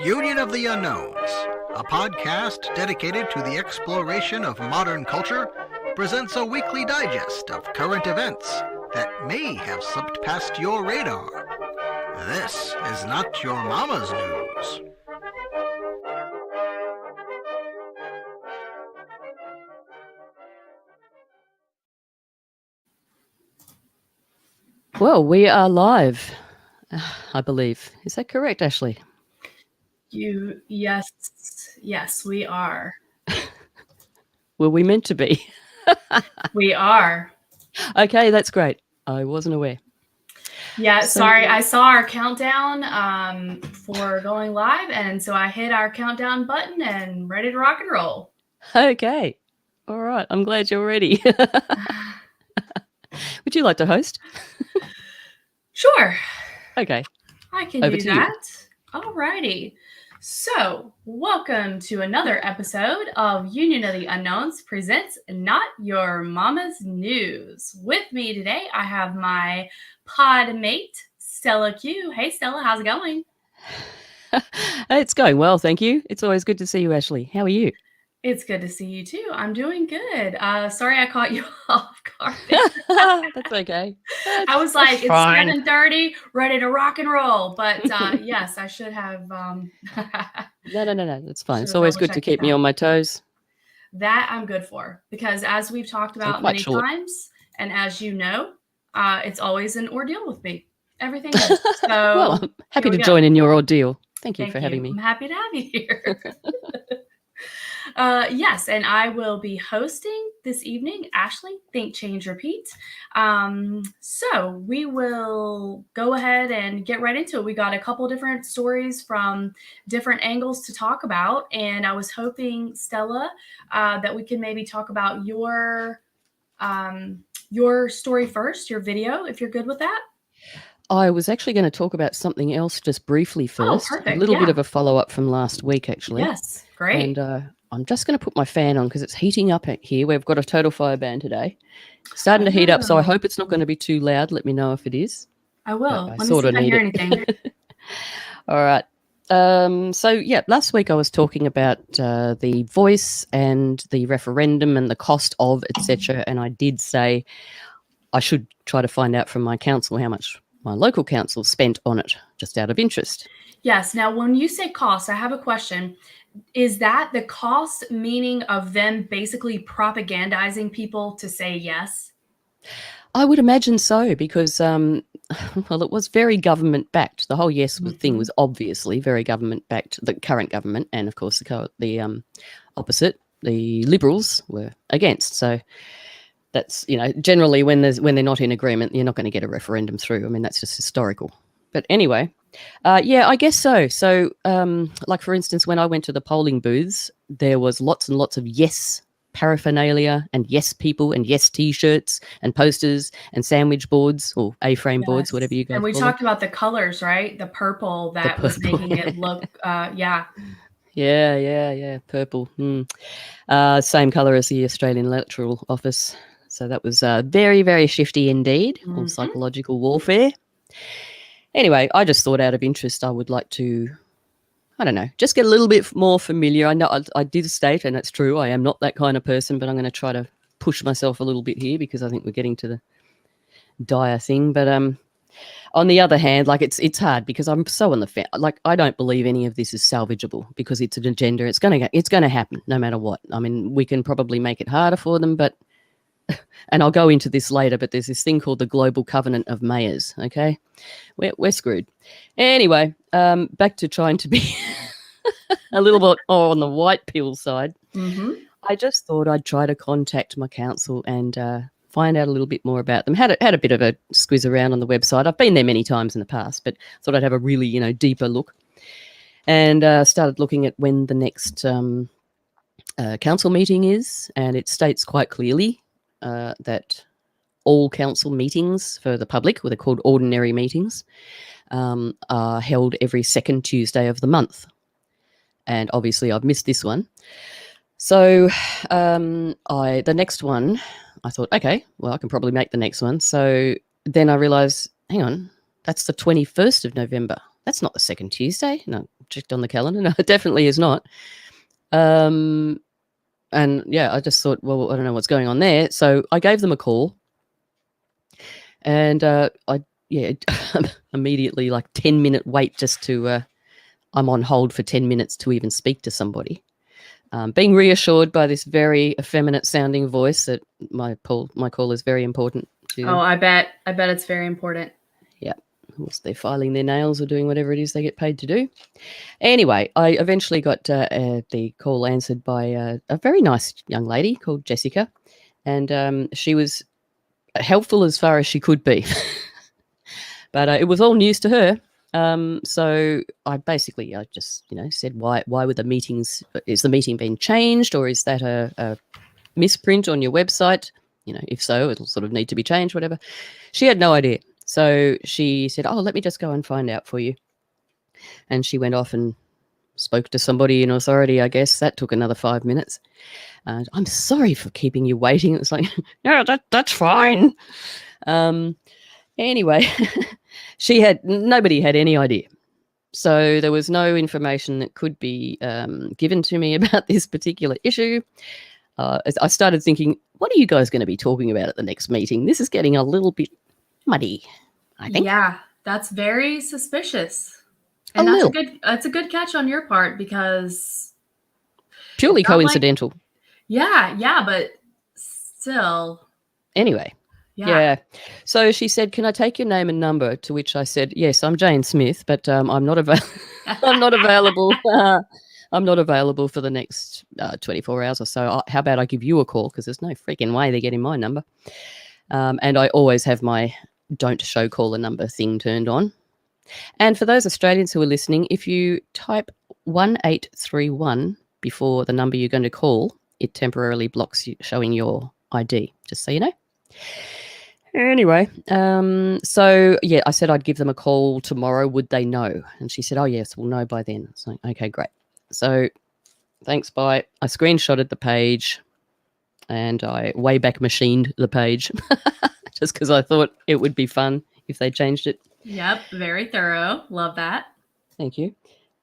Union of the Unknowns, a podcast dedicated to the exploration of modern culture, presents a weekly digest of current events that may have slipped past your radar. This is not your mama's news. Well, we are live, I believe. Is that correct, Ashley? Yes, we are. Were we meant to be? We are. Okay, that's great. I wasn't aware. Yeah, sorry. I saw our countdown for going live, and so I hit our countdown button and ready to rock and roll. Okay. All right. I'm glad you're ready. Would you like to host? Sure. Okay. I can do that. All righty. So, welcome to another episode of Union of the Unknowns presents Not Your Mama's News. With me today, I have my pod mate, StellaQ. Hey, Stella, how's it going? It's going well, thank you. It's always good to see you, Ashley. How are you? It's good to see you too. I'm doing good. Sorry I caught you off guard. That's okay. I was like, it's 7:30, ready to rock and roll. But yes, I should have. No. It's fine. It's always good to keep me on my toes. That I'm good for, because as we've talked about many times, and as you know, it's always an ordeal with me. Everything is. So well, I'm happy to join in your ordeal. Thank you for having me. I'm happy to have you here. Yes, and I will be hosting this evening. Ashley, Think, Change, Repeat. So we will go ahead and get right into it. We got a couple different stories from different angles to talk about, and I was hoping, Stella, that we can maybe talk about your story first, your video, if you're good with that. I was actually going to talk about something else just briefly first. Oh, perfect. A little bit of a follow-up from last week, actually. Yes, great. And I'm just going to put my fan on because it's heating up here. We've got a total fire ban today. Starting to heat up, so I hope it's not going to be too loud. Let me know if it is. I will. Let me see if I hear anything. All right. So, yeah, last week I was talking about the voice and the referendum and the cost of, etc. And I did say I should try to find out from my council how much my local council spent on it, just out of interest. Yes. Now, when you say cost, I have a question. Is that the cost meaning of them basically propagandizing people to say yes? I would imagine so, because, well, it was very government-backed. The whole yes thing was obviously very government-backed, the current government, and, of course, the opposite, the Liberals, were against. So that's, generally when they're not in agreement, you're not going to get a referendum through. I mean, that's just historical. But anyway, yeah, I guess so. So, like, for instance, when I went to the polling booths, there was lots and lots of yes paraphernalia and yes people and yes T-shirts and posters and sandwich boards or A-frame boards, whatever you guys And we call talked them. about the colors, right? The purple that was making it look, yeah. Yeah, purple. Same colour as the Australian Electoral Office. So that was very, very shifty indeed, or psychological warfare. Anyway, I just thought out of interest I would like to, I don't know, just get a little bit more familiar. I know I did state, and it's true, I am not that kind of person, but I'm going to try to push myself a little bit here because I think we're getting to the dire thing. But on the other hand, like, it's hard because I'm so on the fence. Like, I don't believe any of this is salvageable because it's an agenda. It's going to happen no matter what. I mean, we can probably make it harder for them, but and I'll go into this later, but there's this thing called the Global Covenant of Mayors, okay? We're screwed. Anyway, back to trying to be a little bit on the white pill side. I just thought I'd try to contact my council and find out a little bit more about them. Had a bit of a squiz around on the website. I've been there many times in the past, but thought I'd have a really, deeper look. And started looking at when the next council meeting is, and it states quite clearly that all council meetings for the public, what they're called ordinary meetings, are held every second Tuesday of the month. And obviously I've missed this one. So the next one, I thought, okay, well, I can probably make the next one. So then I realised, hang on, that's the 21st of November. That's not the second Tuesday. No, checked on the calendar. No, it definitely is not. And yeah, I just thought, well, I don't know what's going on there. So I gave them a call, and immediately, like 10-minute wait just to, I'm on hold for 10 minutes to even speak to somebody. Being reassured by this very effeminate sounding voice that my call is very important to them. Oh, I bet it's very important. Yeah. They're filing their nails or doing whatever it is they get paid to do. Anyway, I eventually got the call answered by a very nice young lady called Jessica, and she was helpful as far as she could be. But it was all news to her. So I just said, why were the meetings? Is the meeting being changed, or is that a misprint on your website? If so, it'll sort of need to be changed, whatever. She had no idea. So she said, let me just go and find out for you. And she went off and spoke to somebody in authority, I guess. That took another 5 minutes. I'm sorry for keeping you waiting. It was like, no, that's fine. Anyway, nobody had any idea. So there was no information that could be given to me about this particular issue. I started thinking, what are you guys going to be talking about at the next meeting? This is getting a little bit muddy, I think. Yeah, that's very suspicious. And that's a good catch on your part, because purely coincidental. Yeah, but still. Anyway. Yeah. So she said, "Can I take your name and number?" To which I said, "Yes, I'm Jane Smith, but I'm not I'm not available. I'm not available for the next 24 hours or so. How about I give you a call, because there's no freaking way they're getting my number. And I always have my don't show caller number thing turned on. And for those Australians who are listening, if you type 1831 before the number you're going to call, it temporarily blocks you showing your ID, just so you know. Anyway, so yeah, I said I'd give them a call tomorrow. Would they know? And she said, "Oh yes, we'll know by then." It's like, okay, great. So thanks, bye. I screenshotted the page and I Wayback Machined the page just because I thought it would be fun if they changed it. Yep, very thorough. Love that. Thank you.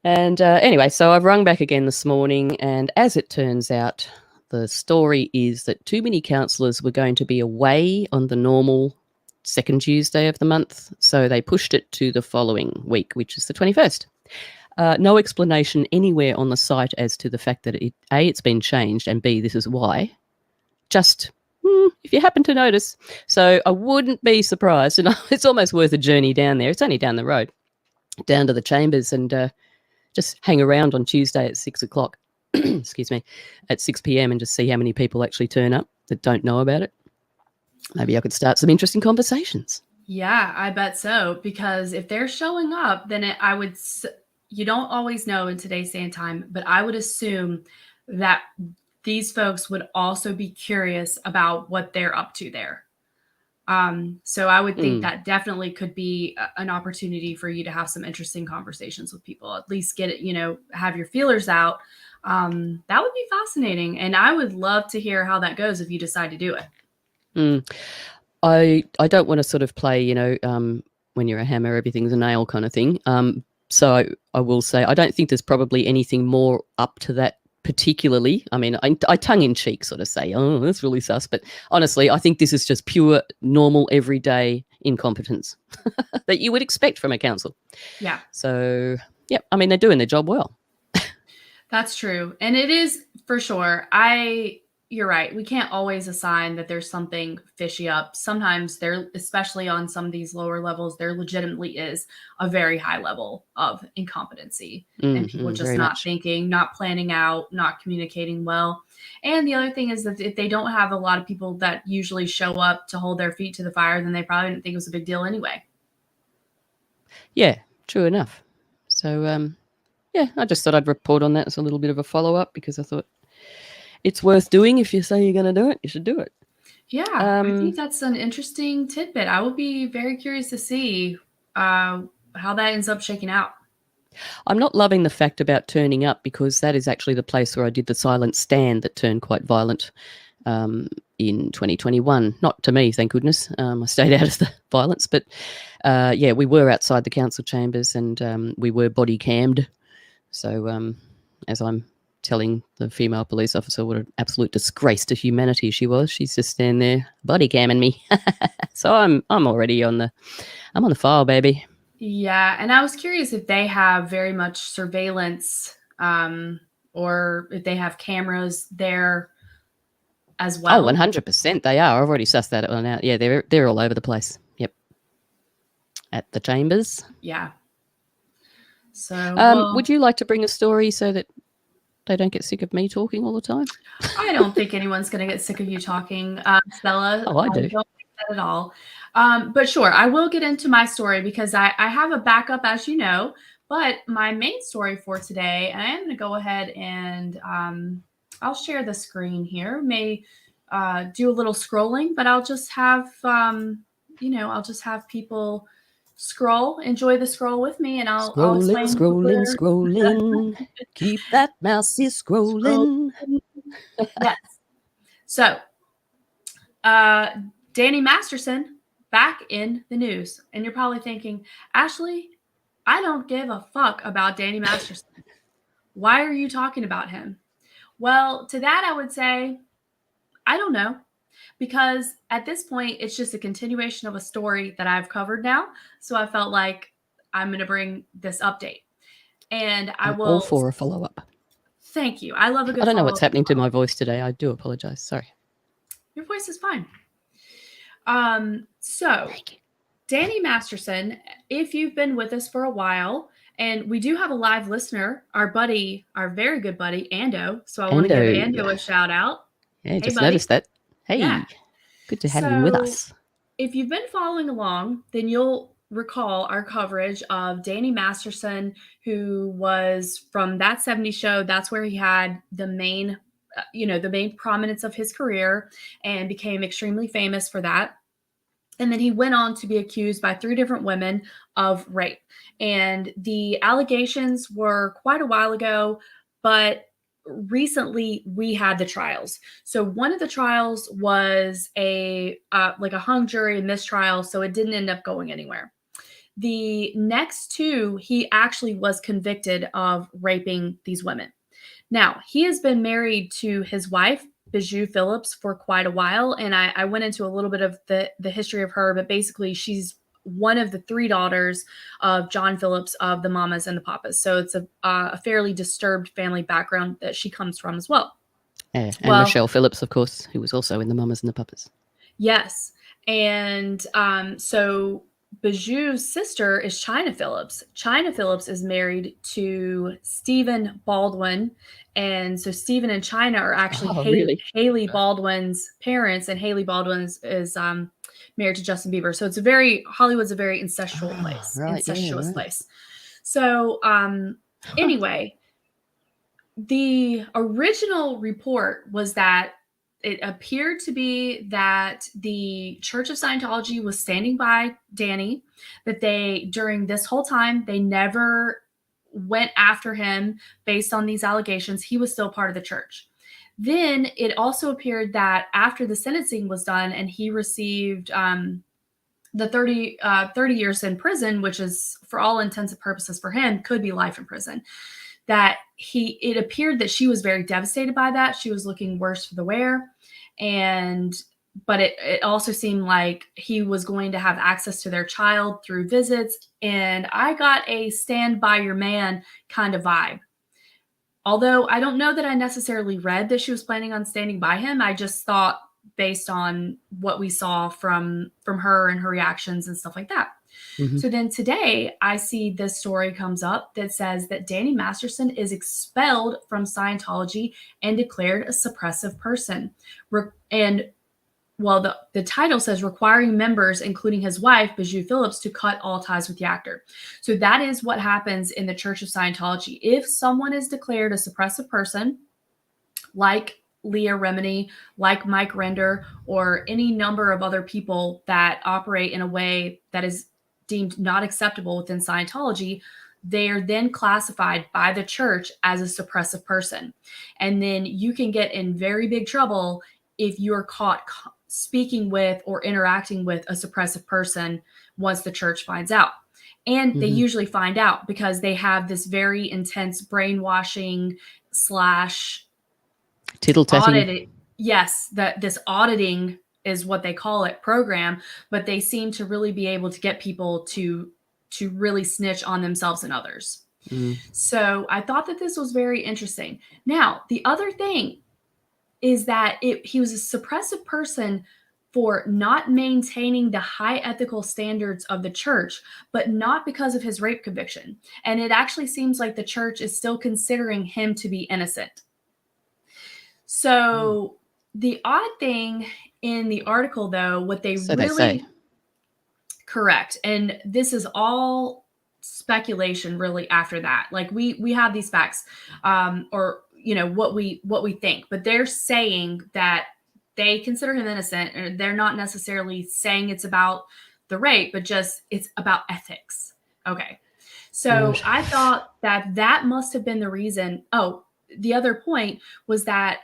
And anyway, so I've rung back again this morning, and as it turns out, the story is that too many councillors were going to be away on the normal second Tuesday of the month, so they pushed it to the following week, which is the 21st. No explanation anywhere on the site as to the fact that it's been changed, and B, this is why. Just if you happen to notice. So I wouldn't be surprised, and it's almost worth a journey down there. It's only down the road, down to the chambers, and just hang around on Tuesday at 6 o'clock. Excuse me, at 6 p.m. and just see how many people actually turn up that don't know about it. Maybe I could start some interesting conversations. Yeah, I bet so. Because if they're showing up, then you don't always know in today's day and time, but I would assume that these folks would also be curious about what they're up to there. So I would think that definitely could be an opportunity for you to have some interesting conversations with people, at least get it, have your feelers out. That would be fascinating. And I would love to hear how that goes if you decide to do it. I don't want to sort of play, when you're a hammer, everything's a nail kind of thing. So I will say, I don't think there's probably anything more up to that particularly. I mean, I tongue-in-cheek sort of say, oh, that's really sus. But honestly, I think this is just pure, normal, everyday incompetence that you would expect from a council. Yeah. So, yeah, I mean, they're doing their job well. That's true. And it is for sure. You're right. We can't always assign that there's something fishy up. Sometimes especially on some of these lower levels, there legitimately is a very high level of incompetency and people just not thinking, not planning out, not communicating well. And the other thing is that if they don't have a lot of people that usually show up to hold their feet to the fire, then they probably didn't think it was a big deal anyway. Yeah, true enough. So, yeah, I just thought I'd report on that as a little bit of a follow-up, because I thought it's worth doing. If you say you're going to do it, you should do it. Yeah, I think that's an interesting tidbit. I would be very curious to see how that ends up shaking out. I'm not loving the fact about turning up, because that is actually the place where I did the silent stand that turned quite violent in 2021. Not to me, thank goodness. I stayed out of the violence. But, yeah, we were outside the council chambers, and we were body cammed. So as I'm telling the female police officer what an absolute disgrace to humanity she was, she's just standing there body camming me. So I'm already on the file, baby. Yeah, and I was curious if they have very much surveillance, or if they have cameras there as well. Oh, 100% they are. I've already sussed that one out. Yeah, they're all over the place. Yep. At the chambers. Yeah. So would you like to bring a story so that they don't get sick of me talking all the time? I don't think anyone's going to get sick of you talking, Stella. Oh, I do. Don't think that at all. But sure, I will get into my story because I have a backup, as you know. But my main story for today, and I am going to go ahead and I'll share the screen here. May do a little scrolling, but I'll just have I'll just have people scroll, enjoy the scroll with me, and I'll explain. Scrolling. Keep that mousey scrolling. Yes. So, Danny Masterson back in the news, and you're probably thinking, Ashley, I don't give a fuck about Danny Masterson. Why are you talking about him? Well, to that I would say, I don't know. Because at this point, it's just a continuation of a story that I've covered now. So I felt like I'm going to bring this update. And I'm all for a follow-up. Thank you. I love a good I don't know what's happening to my voice today. I do apologize. Sorry. Your voice is fine. So Danny Masterson, if you've been with us for a while, and we do have a live listener, our very good buddy, Ando. So I want to give Ando a shout out. Yeah, just noticed that. Hey, yeah. Good to have you with us. If you've been following along, then you'll recall our coverage of Danny Masterson, who was from That 70s Show. That's where he had the main prominence of his career and became extremely famous for that. And then he went on to be accused by 3 different women of rape. And the allegations were quite a while ago, but recently we had the trials. So one of the trials was a hung jury mistrial, so it didn't end up going anywhere. The next 2, he actually was convicted of raping these women. Now, he has been married to his wife, Bijou Phillips, for quite a while, and I went into a little bit of the history of her, but basically she's one of the 3 daughters of John Phillips of the Mamas and the Papas. So it's a fairly disturbed family background that she comes from as well. Yeah, and Michelle Phillips, of course, who was also in the Mamas and the Papas. Yes. And so Bijou's sister is China Phillips. China Phillips is married to Stephen Baldwin. And so Stephen and China are actually Haley Baldwin's parents, and Haley Baldwin is married to Justin Bieber. So Hollywood's a very incestuous place. So anyway, the original report was that it appeared to be that the Church of Scientology was standing by Danny, that during this whole time, they never went after him based on these allegations. He was still part of the church. Then it also appeared that after the sentencing was done and he received the 30 years in prison, which is for all intents and purposes for him, could be life in prison, that it appeared that she was very devastated by that. She was looking worse for the wear. But it also seemed like he was going to have access to their child through visits. And I got a stand by your man kind of vibe. Although I don't know that I necessarily read that she was planning on standing by him. I just thought, based on what we saw from her and her reactions and stuff like that. Mm-hmm. So then today I see this story comes up that says that Danny Masterson is expelled from Scientology and declared a suppressive person. The title says requiring members, including his wife, Bijou Phillips, to cut all ties with the actor. So that is what happens in the Church of Scientology. If someone is declared a suppressive person, like Leah Remini, like Mike Render, or any number of other people that operate in a way that is deemed not acceptable within Scientology, they are then classified by the church as a suppressive person. And then you can get in very big trouble if you're caught speaking with or interacting with a suppressive person once the church finds out. And they usually find out because they have this very intense brainwashing / Tittle-tatting. audit. Yes, this auditing is what they call it, program, but they seem to really be able to get people to really snitch on themselves and others. So I thought that this was very interesting. Now, the other thing is that he was a suppressive person for not maintaining the high ethical standards of the church, but not because of his rape conviction. And it actually seems like the church is still considering him to be innocent. So the odd thing in the article, though, what they They say. Correct. And this is all speculation really after that. Like we have these facts, or what we think, but they're saying that they consider him innocent, and they're not necessarily saying it's about the rape, but just it's about ethics. Okay. So I thought that must have been the reason. Oh, the other point was that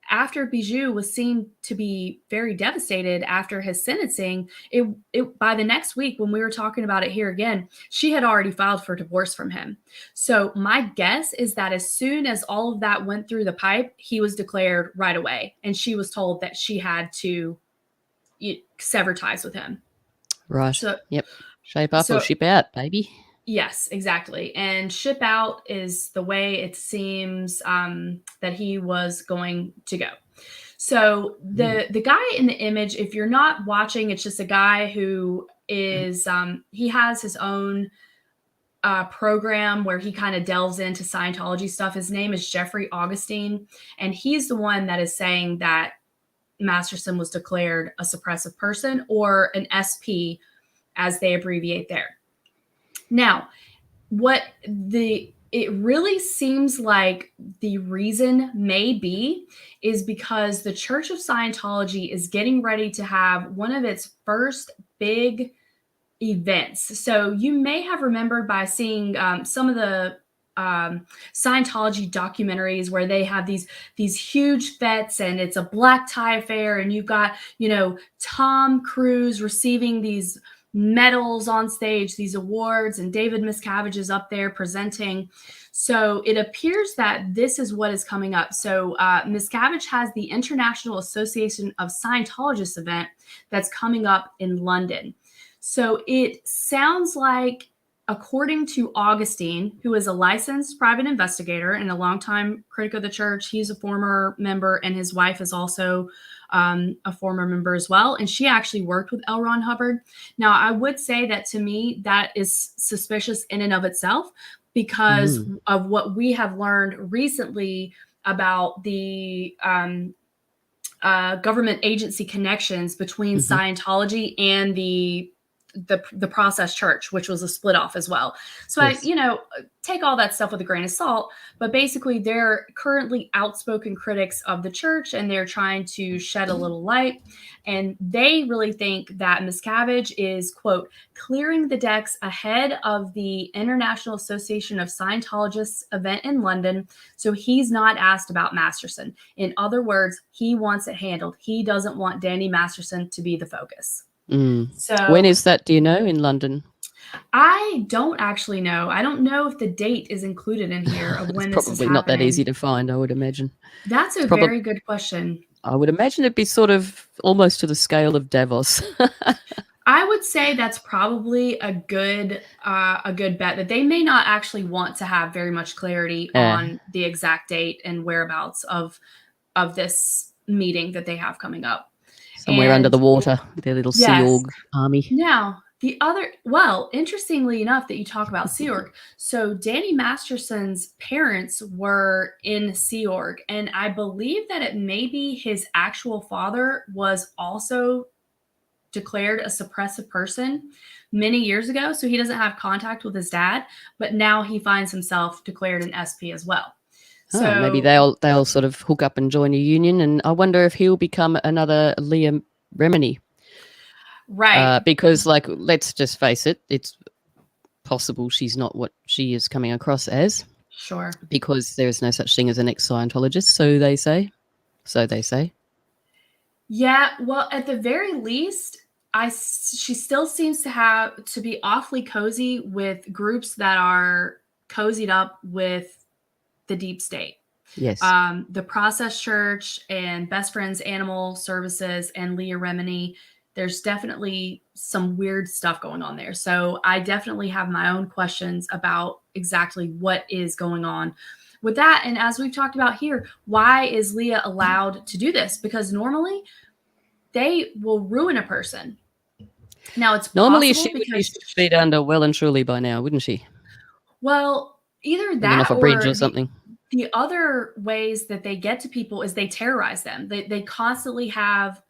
after Bijou was seen to be very devastated after his sentencing, it by the next week when we were talking about it here again, she had already filed for divorce from him. So my guess is that as soon as all of that went through the pipe, he was declared right away, and she was told that she had to sever ties with him. Right. So, yep. Shape up or ship out, baby. Yes, exactly. And ship out is the way it seems that he was going to go. So the guy in the image, if you're not watching, it's just a guy who is, he has his own program where he kind of delves into Scientology stuff. His name is Jeffrey Augustine, and he's the one that is saying that Masterson was declared a suppressive person, or an SP as they abbreviate there. Now, it really seems like the reason may be is because the Church of Scientology is getting ready to have one of its first big events. So you may have remembered by seeing some of the Scientology documentaries where they have these huge fetes, and it's a black tie affair, and you've got, Tom Cruise receiving these medals on stage, these awards, and David Miscavige is up there presenting. So it appears that this is what is coming up. So Miscavige has the International Association of Scientologists event that's coming up in London. So it sounds like, according to Augustine, who is a licensed private investigator and a longtime critic of the church, he's a former member, and his wife is also a former member as well. And she actually worked with L. Ron Hubbard. Now, I would say that to me, that is suspicious in and of itself, because of what we have learned recently about the government agency connections between Scientology and the Process Church, which was a split off as well. So yes. I take all that stuff with a grain of salt, but basically they're currently outspoken critics of the church, and they're trying to shed a little light. And they really think that Miscavige is, quote, clearing the decks ahead of the International Association of Scientologists event in London, so he's not asked about Masterson. In other words, he wants it handled. He doesn't want Danny Masterson to be the focus. So when is that, do you know, in London? I don't actually know. I don't know if the date is included in here of when this is happening. Probably not that easy to find, I would imagine. That's a very good question. I would imagine it'd be sort of almost to the scale of Davos. I would say that's probably a good bet, that they may not actually want to have very much clarity on the exact date and whereabouts of this meeting that they have coming up. Somewhere under the water, their little Sea-Org army. Now, interestingly enough that you talk about Sea-Org, so Danny Masterson's parents were in Sea-Org, and I believe that it may be his actual father was also declared a suppressive person many years ago, so he doesn't have contact with his dad, but now he finds himself declared an SP as well. So maybe they'll sort of hook up and join a union, and I wonder if he'll become another Leah Remini. Right. Because, let's just face it, it's possible she's not what she is coming across as. Sure. Because there is no such thing as an ex-Scientologist, so they say. So they say. Yeah, well, at the very least, she still seems to be awfully cozy with groups that are cozied up with the deep state. Yes. The Process Church and Best Friends Animal Services and Leah Remini, there's definitely some weird stuff going on there. So I definitely have my own questions about exactly what is going on with that. And as we've talked about here, why is Leah allowed to do this? Because normally they will ruin a person. Now it's normally possible she would be because 6 feet under well and truly by now, wouldn't she? well, either Hanging that off a bridge or something. The other ways that they get to people is they terrorize them. They constantly have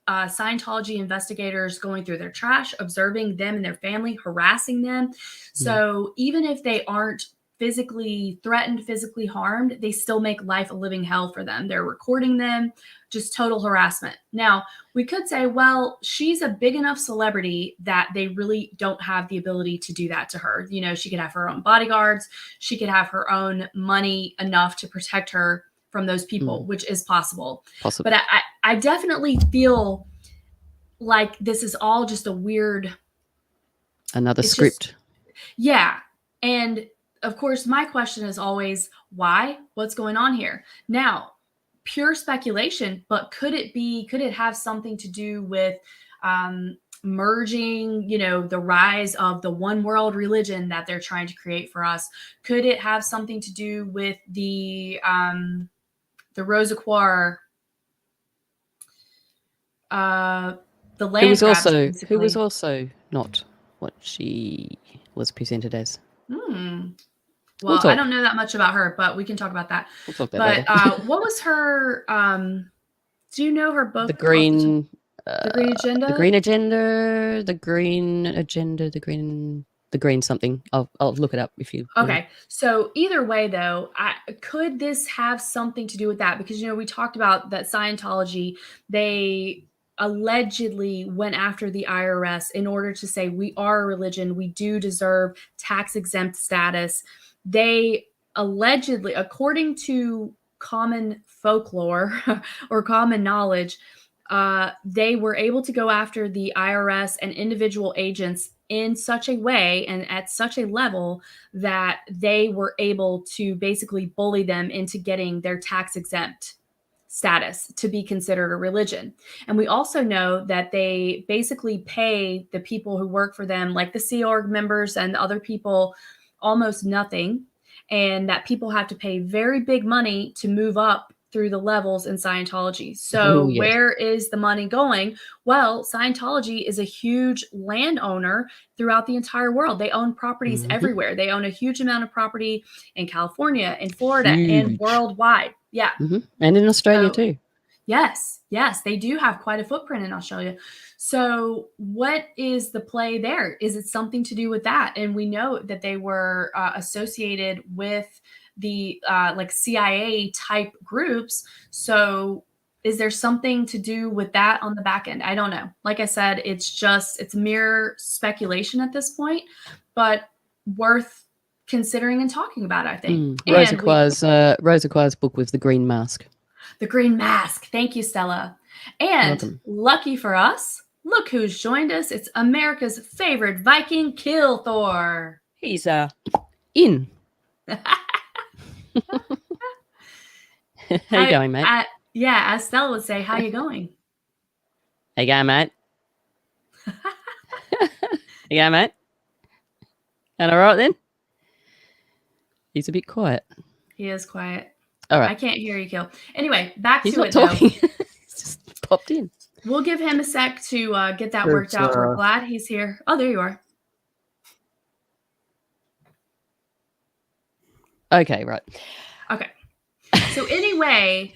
Scientology investigators going through their trash, observing them and their family, harassing them. So even if they aren't physically threatened, physically harmed, they still make life a living hell for them. They're recording them, just total harassment. Now, we could say, well, she's a big enough celebrity that they really don't have the ability to do that to her. You know, she could have her own bodyguards. She could have her own money enough to protect her from those people, which is possible. But I definitely feel like this is all just a weird... Another script. Yeah. And of course, my question is always, why? What's going on here? Now, pure speculation, but could it have something to do with merging, the rise of the one world religion that they're trying to create for us? Could it have something to do with the Rosicrucian, the land grabs, who was also not what she was presented as? Well, I don't know that much about her, but we can talk about that. We'll talk about that later. What was her? Do you know her book? The Green Agenda. The Green Agenda. The Green Agenda. The Green something. I'll look it up if you. Okay. So either way, though, could this have something to do with that? Because we talked about that Scientology. They allegedly went after the IRS in order to say we are a religion. We do deserve tax exempt status. They allegedly, according to common folklore or common knowledge, they were able to go after the IRS and individual agents in such a way and at such a level that they were able to basically bully them into getting their tax exempt status to be considered a religion. And we also know that they basically pay the people who work for them, like the Sea-Org members and the other people, almost nothing, and that people have to pay very big money to move up through the levels in Scientology. So where is the money going? Well, Scientology is a huge landowner throughout the entire world. They own properties everywhere. They own a huge amount of property in California, in Florida, and worldwide. Yeah. And in Australia too. Yes, they do have quite a footprint in Australia. So what is the play there? Is it something to do with that? And we know that they were associated with the like CIA type groups. So is there something to do with that on the back end? I don't know. Like I said, it's mere speculation at this point, but worth considering and talking about, I think. Rosicrucian's book was The Green Mask. The Green Mask. Thank you, Stella. And lucky for us, look who's joined us. It's America's favorite Viking, Keelthor. He's in. How you going, mate? As Stella would say, how you going? How you going, mate? You going, mate? And all right then? He's a bit quiet. He is quiet. All right. I can't hear you, Keel. Anyway, back He's to not it, talking. though. He's just popped in. We'll give him a sec to get that worked out. We're glad he's here. Oh, there you are. Okay, right. Okay. So anyway,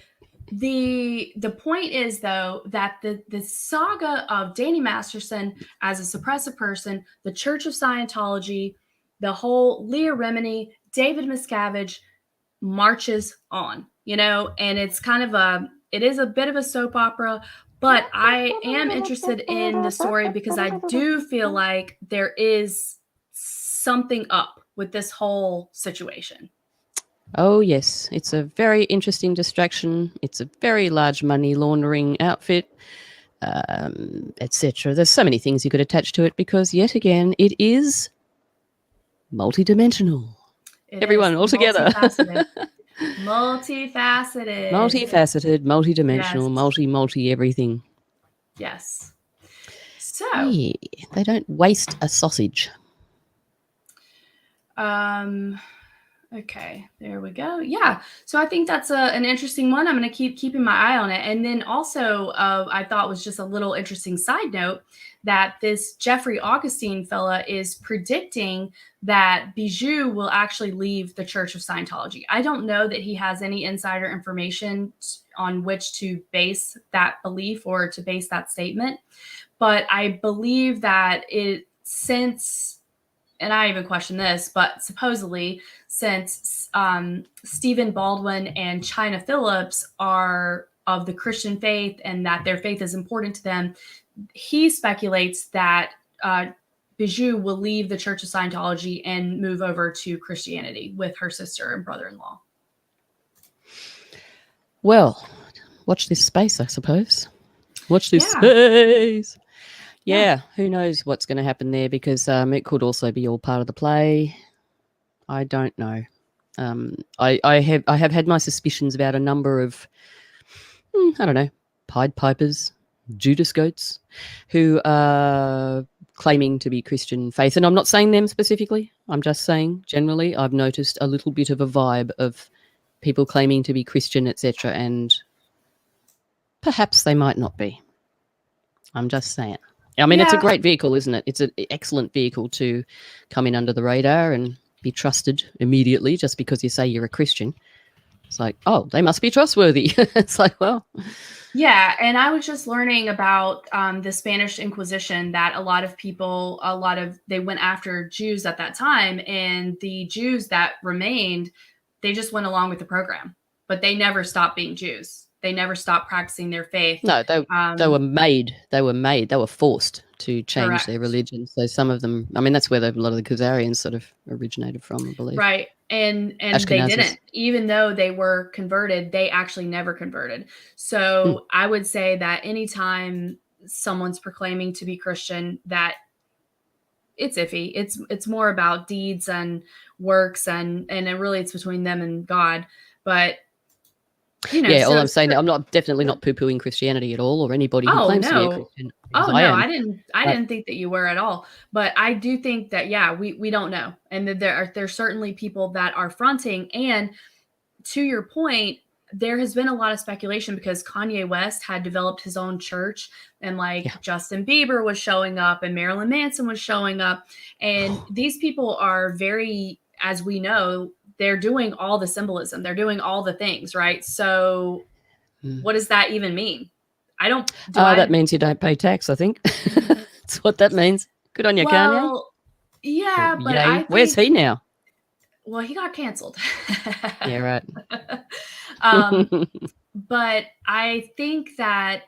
the point is, though, that the saga of Danny Masterson as a suppressive person, the Church of Scientology, the whole Leah Remini, David Miscavige marches on, and it's kind of it is a bit of a soap opera, but I am interested in the story because I do feel like there is something up with this whole situation. Oh, yes. It's a very interesting distraction. It's a very large money laundering outfit. etc. There's so many things you could attach to it because, yet again, it is multidimensional. Everyone all together. Multifaceted. Multifaceted. Multifaceted, multidimensional, Yes. multi everything. Yes. So, Yeah, they don't waste a sausage. okay, there we go. Yeah. So I think that's an interesting one. I'm going to keep keeping my eye on it. And then also, I thought was just a little interesting side note that this Jeffrey Augustine fella is predicting that Bijou will actually leave the Church of Scientology. I don't know that he has any insider information on which to base that belief or to base that statement. But I believe that since, and I even question this, but supposedly since Stephen Baldwin and China Phillips are of the Christian faith and that their faith is important to them, he speculates that Bijou will leave the Church of Scientology and move over to Christianity with her sister and brother-in-law. Well, watch this space, I suppose. Watch this space. Yeah, who knows what's going to happen there because it could also be all part of the play. I don't know. I have had my suspicions about a number of, I don't know, Pied Pipers, Judas goats, who are claiming to be Christian faith. And I'm not saying them specifically. I'm just saying generally I've noticed a little bit of a vibe of people claiming to be Christian, etc. And perhaps they might not be. I'm just saying. I mean, It's a great vehicle, isn't it? It's an excellent vehicle to come in under the radar and be trusted immediately just because you say you're a Christian. It's like, oh, they must be trustworthy. It's like, well. Yeah, and I was just learning about the Spanish Inquisition that they went after Jews at that time, and the Jews that remained, they just went along with the program, but they never stopped being Jews. They never stopped practicing their faith. No, they were forced to change their religion. So some of them, I mean, that's where a lot of the Khazarians sort of originated from, I believe. Right. And they didn't, even though they were converted, they actually never converted. So I would say that anytime someone's proclaiming to be Christian, that it's iffy. It's more about deeds and works and really it's between them and God. But all I'm saying, I'm definitely not poo-pooing Christianity at all, or anybody who claims to be a Christian. I didn't think that you were at all. But I do think that we don't know, and that there's certainly people that are fronting. And to your point, there has been a lot of speculation because Kanye West had developed his own church, and Justin Bieber was showing up, and Marilyn Manson was showing up, and these people are very, as we know, they're doing all the symbolism. They're doing all the things, right? So what does that even mean? That means you don't pay tax, I think. That's what that means. Good on you, Kanye. Yeah, but where's he now? Well, he got canceled. Yeah, right. But I think that,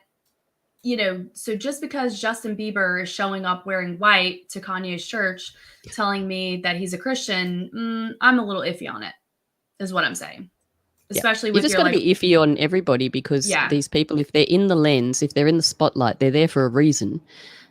so just because Justin Bieber is showing up wearing white to Kanye's church, telling me that he's a Christian, I'm a little iffy on it, is what I'm saying. Especially with you just got to be iffy on everybody because these people, if they're in the lens, if they're in the spotlight, they're there for a reason.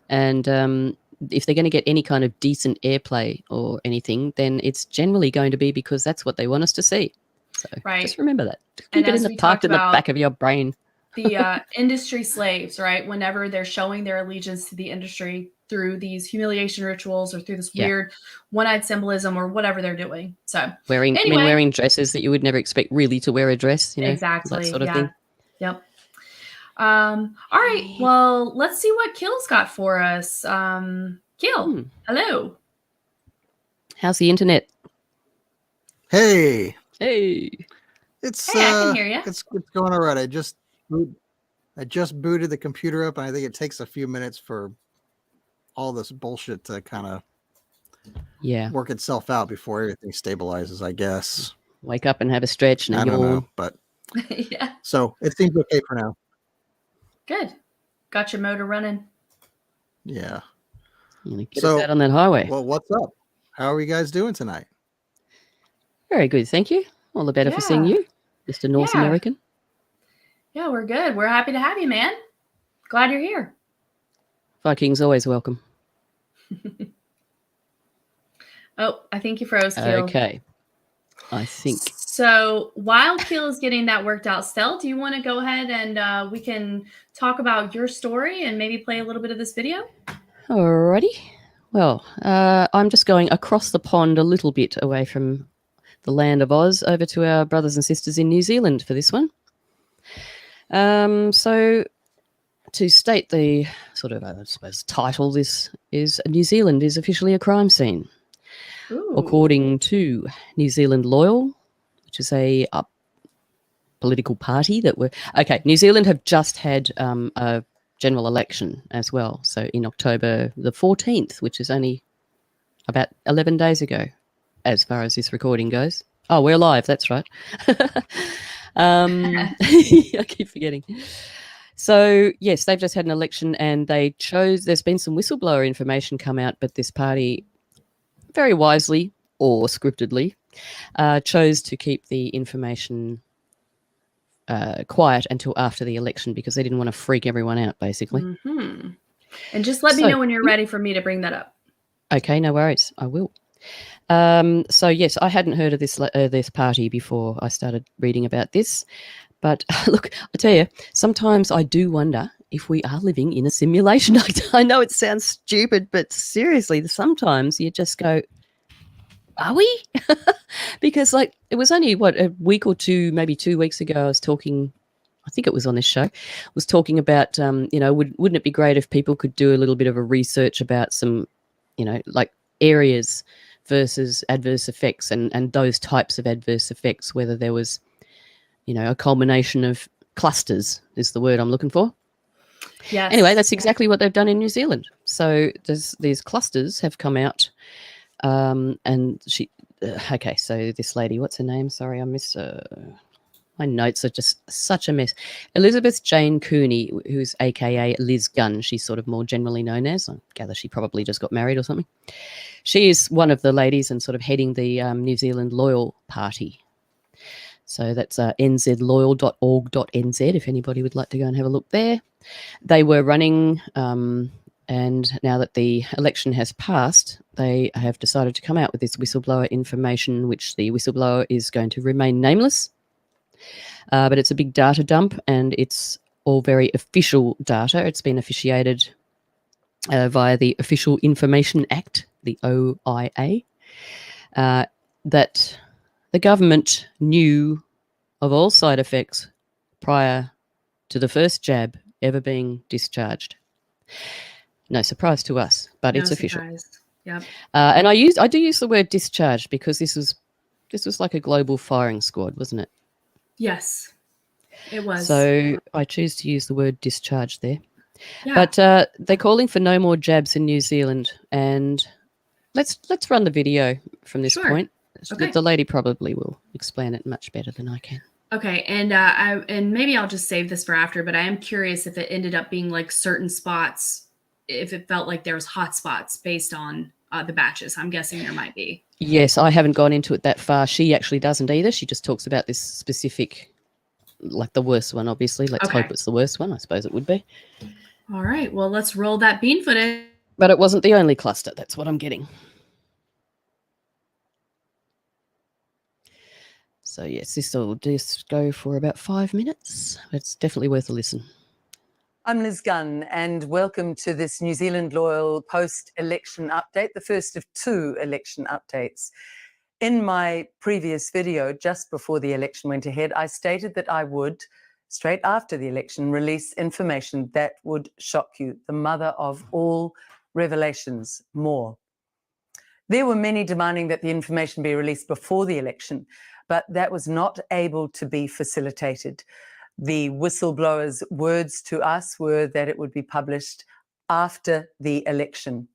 And if they're going to get any kind of decent airplay or anything, then it's generally going to be because that's what they want us to see. So just remember that. Keep it parked in the back of your brain. The industry slaves, right? Whenever they're showing their allegiance to the industry through these humiliation rituals or through this weird one-eyed symbolism or whatever they're doing. So wearing dresses that you would never expect really to wear a dress, exactly that sort of thing. Yep. All right. Well, let's see what Keel's got for us. Keel, hello. How's the internet? Hey. It's I can hear you. It's going all right. I just booted the computer up, and I think it takes a few minutes for all this bullshit to kind of work itself out before everything stabilizes, I guess. Wake up and have a stretch and I don't know, but so it seems okay for now. Good. Got your motor running. Yeah. Get us out on that highway. Well, what's up? How are you guys doing tonight? Very good, thank you. All the better for seeing you, Mr. North American. Yeah, we're good. We're happy to have you, man. Glad you're here. Vikings always welcome. Oh, I think you froze, Keel. Okay. I think. So while Keel is getting that worked out, Stell, do you want to go ahead and we can talk about your story and maybe play a little bit of this video? Alrighty. Well, I'm just going across the pond a little bit away from the land of Oz over to our brothers and sisters in New Zealand for this one. So to state the sort of, I suppose, title, this is New Zealand is officially a crime scene. Ooh. According to New Zealand Loyal, which is a political party that were... Okay, New Zealand have just had a general election as well. So in October the 14th, which is only about 11 days ago, as far as this recording goes. Oh, we're live, that's right. I keep forgetting. So, yes, they've just had an election and they chose... There's been some whistleblower information come out, but this party... very wisely or scriptedly chose to keep the information quiet until after the election because they didn't want to freak everyone out, basically. Mm-hmm. And just let me know when you're ready for me to bring that up. Okay, no worries. I will. So, yes, I hadn't heard of this party before I started reading about this. But, look, I tell you, sometimes I do wonder if we are living in a simulation. I know it sounds stupid, but seriously, sometimes you just go, are we? Because like it was only a week or two, maybe 2 weeks ago, I was talking, I think it was on this show, was talking about, wouldn't it be great if people could do a little bit of a research about some, like areas versus adverse effects and those types of adverse effects, whether there was, a culmination of clusters is the word I'm looking for. Yes. Anyway, that's exactly what they've done in New Zealand. So these clusters have come out, and she. Okay, so this lady, what's her name? Sorry, I missed. My notes are just such a mess. Elizabeth Jane Cooney, who's AKA Liz Gunn, she's sort of more generally known as. I gather she probably just got married or something. She is one of the ladies and sort of heading the New Zealand Loyal Party. So that's nzloyal.org.nz if anybody would like to go and have a look there. They were running, and now that the election has passed, they have decided to come out with this whistleblower information, which the whistleblower is going to remain nameless. But it's a big data dump, and it's all very official data. It's been officiated via the Official Information Act, the O.I.A, that the government knew of all side effects prior to the first jab ever being discharged. No surprise to us, but it's official. Yep. And I do use the word discharged because this was like a global firing squad, wasn't it? Yes, it was. So I choose to use the word discharged there. Yeah. But they're calling for no more jabs in New Zealand, and let's run the video from this point. Okay. The lady probably will explain it much better than I can. Okay, and maybe I'll just save this for after, but I am curious if it ended up being like certain spots, if it felt like there was hot spots based on the batches. I'm guessing there might be. Yes, I haven't gone into it that far. She actually doesn't either. She just talks about this specific, like the worst one, obviously. Let's hope it's the worst one. I suppose it would be. All right, well, let's roll that bean footage. But it wasn't the only cluster. That's what I'm getting. So, yes, this will just go for about 5 minutes. It's definitely worth a listen. I'm Liz Gunn, and welcome to this New Zealand Loyal post-election update, the first of 2 election updates. In my previous video, just before the election went ahead, I stated that I would, straight after the election, release information that would shock you, the mother of all revelations, more. There were many demanding that the information be released before the election, but that was not able to be facilitated. The whistleblower's words to us were that it would be published after the election.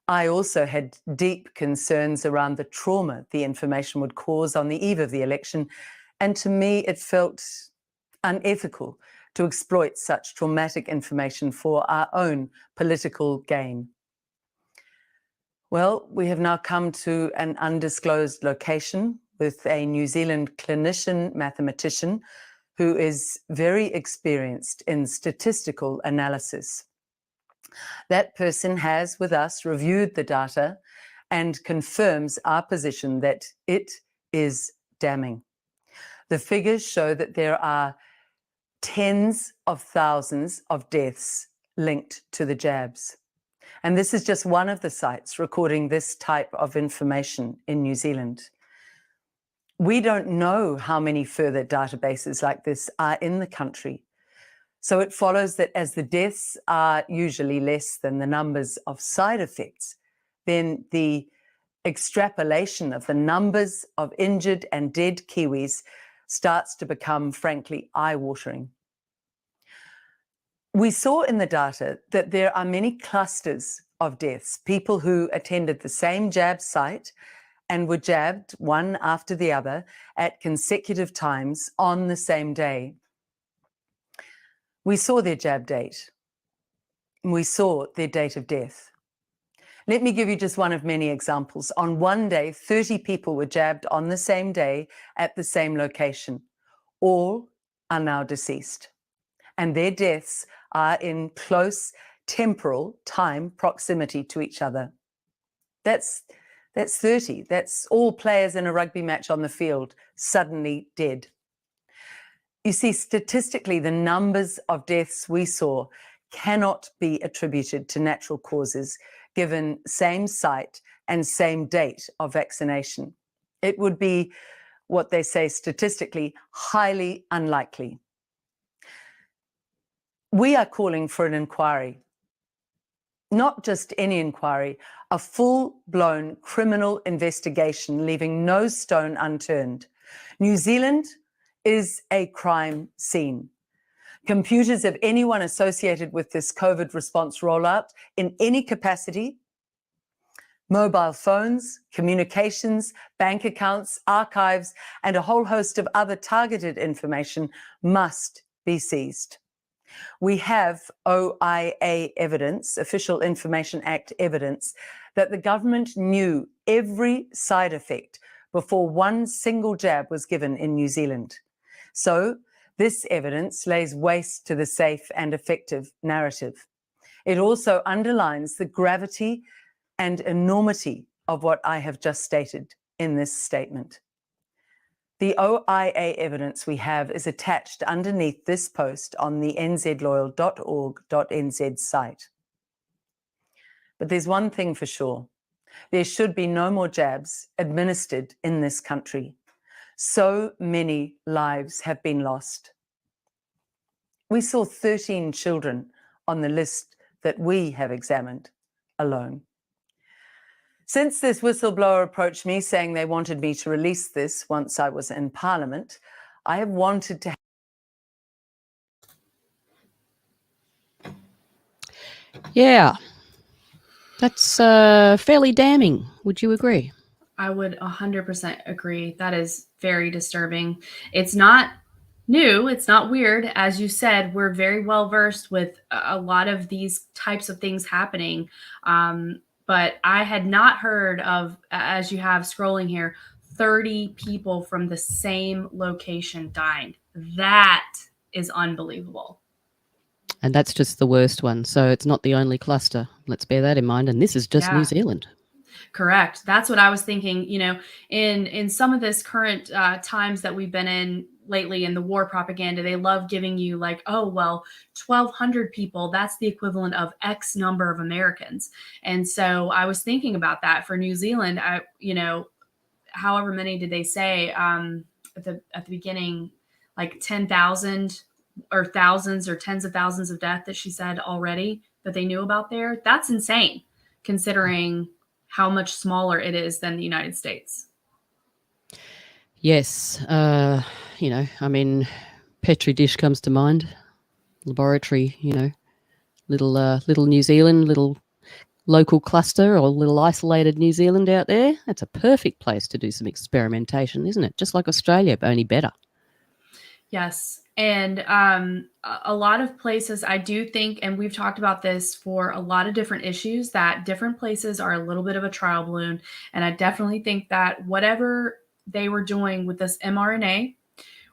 I also had deep concerns around the trauma the information would cause on the eve of the election, and to me it felt unethical to exploit such traumatic information for our own political gain. Well, we have now come to an undisclosed location with a New Zealand clinician mathematician who is very experienced in statistical analysis. That person has, with us, reviewed the data and confirms our position that it is damning. The figures show that there are tens of thousands of deaths linked to the jabs. And this is just one of the sites recording this type of information in New Zealand. We don't know how many further databases like this are in the country. So it follows that as the deaths are usually less than the numbers of side effects, then the extrapolation of the numbers of injured and dead Kiwis starts to become, frankly, eye-watering. We saw in the data that there are many clusters of deaths, people who attended the same jab site and were jabbed one after the other at consecutive times on the same day. We saw their jab date. We saw their date of death. Let me give you just one of many examples. On one day, 30 people were jabbed on the same day at the same location. All are now deceased, and their deaths are in close temporal time proximity to each other. That's 30. That's all players in a rugby match on the field suddenly dead. You see, statistically, the numbers of deaths we saw cannot be attributed to natural causes given same site and same date of vaccination. It would be what they say statistically highly unlikely. We are calling for an inquiry, not just any inquiry, a full-blown criminal investigation leaving no stone unturned. New Zealand is a crime scene. Computers of anyone associated with this COVID response rollout in any capacity, mobile phones, communications, bank accounts, archives, and a whole host of other targeted information must be seized. We have O.I.A. evidence, Official Information Act evidence, that the government knew every side effect before one single jab was given in New Zealand. So this evidence lays waste to the safe and effective narrative. It also underlines the gravity and enormity of what I have just stated in this statement. The O.I.A. evidence we have is attached underneath this post on the nzloyal.org.nz site. But there's one thing for sure. There should be no more jabs administered in this country. So many lives have been lost. We saw 13 children on the list that we have examined alone. Since this whistleblower approached me saying they wanted me to release this once I was in Parliament, I have wanted to. Yeah, that's fairly damning. Would you agree? I would 100% agree. That is very disturbing. It's not new. It's not weird. As you said, we're very well versed with a lot of these types of things happening. But I had not heard of, as you have scrolling here, 30 people from the same location dying. That is unbelievable. And that's just the worst one. So it's not the only cluster. Let's bear that in mind. And this is just New Zealand. Correct. That's what I was thinking. You know, in some of this current times that we've been in lately in the war propaganda, they love giving you like, oh, well, 1,200 people, that's the equivalent of X number of Americans. And so I was thinking about that for New Zealand. You know, however many did they say at the beginning, like 10,000 or thousands or tens of thousands of deaths that she said already that they knew about there. That's insane considering how much smaller it is than the United States. Yes. You know, I mean, Petri dish comes to mind. Laboratory, you know, little New Zealand, little local cluster or little isolated New Zealand out there. That's a perfect place to do some experimentation, isn't it? Just like Australia, but only better. Yes. And a lot of places, I do think, and we've talked about this for a lot of different issues, that different places are a little bit of a trial balloon. And I definitely think that whatever they were doing with this mRNA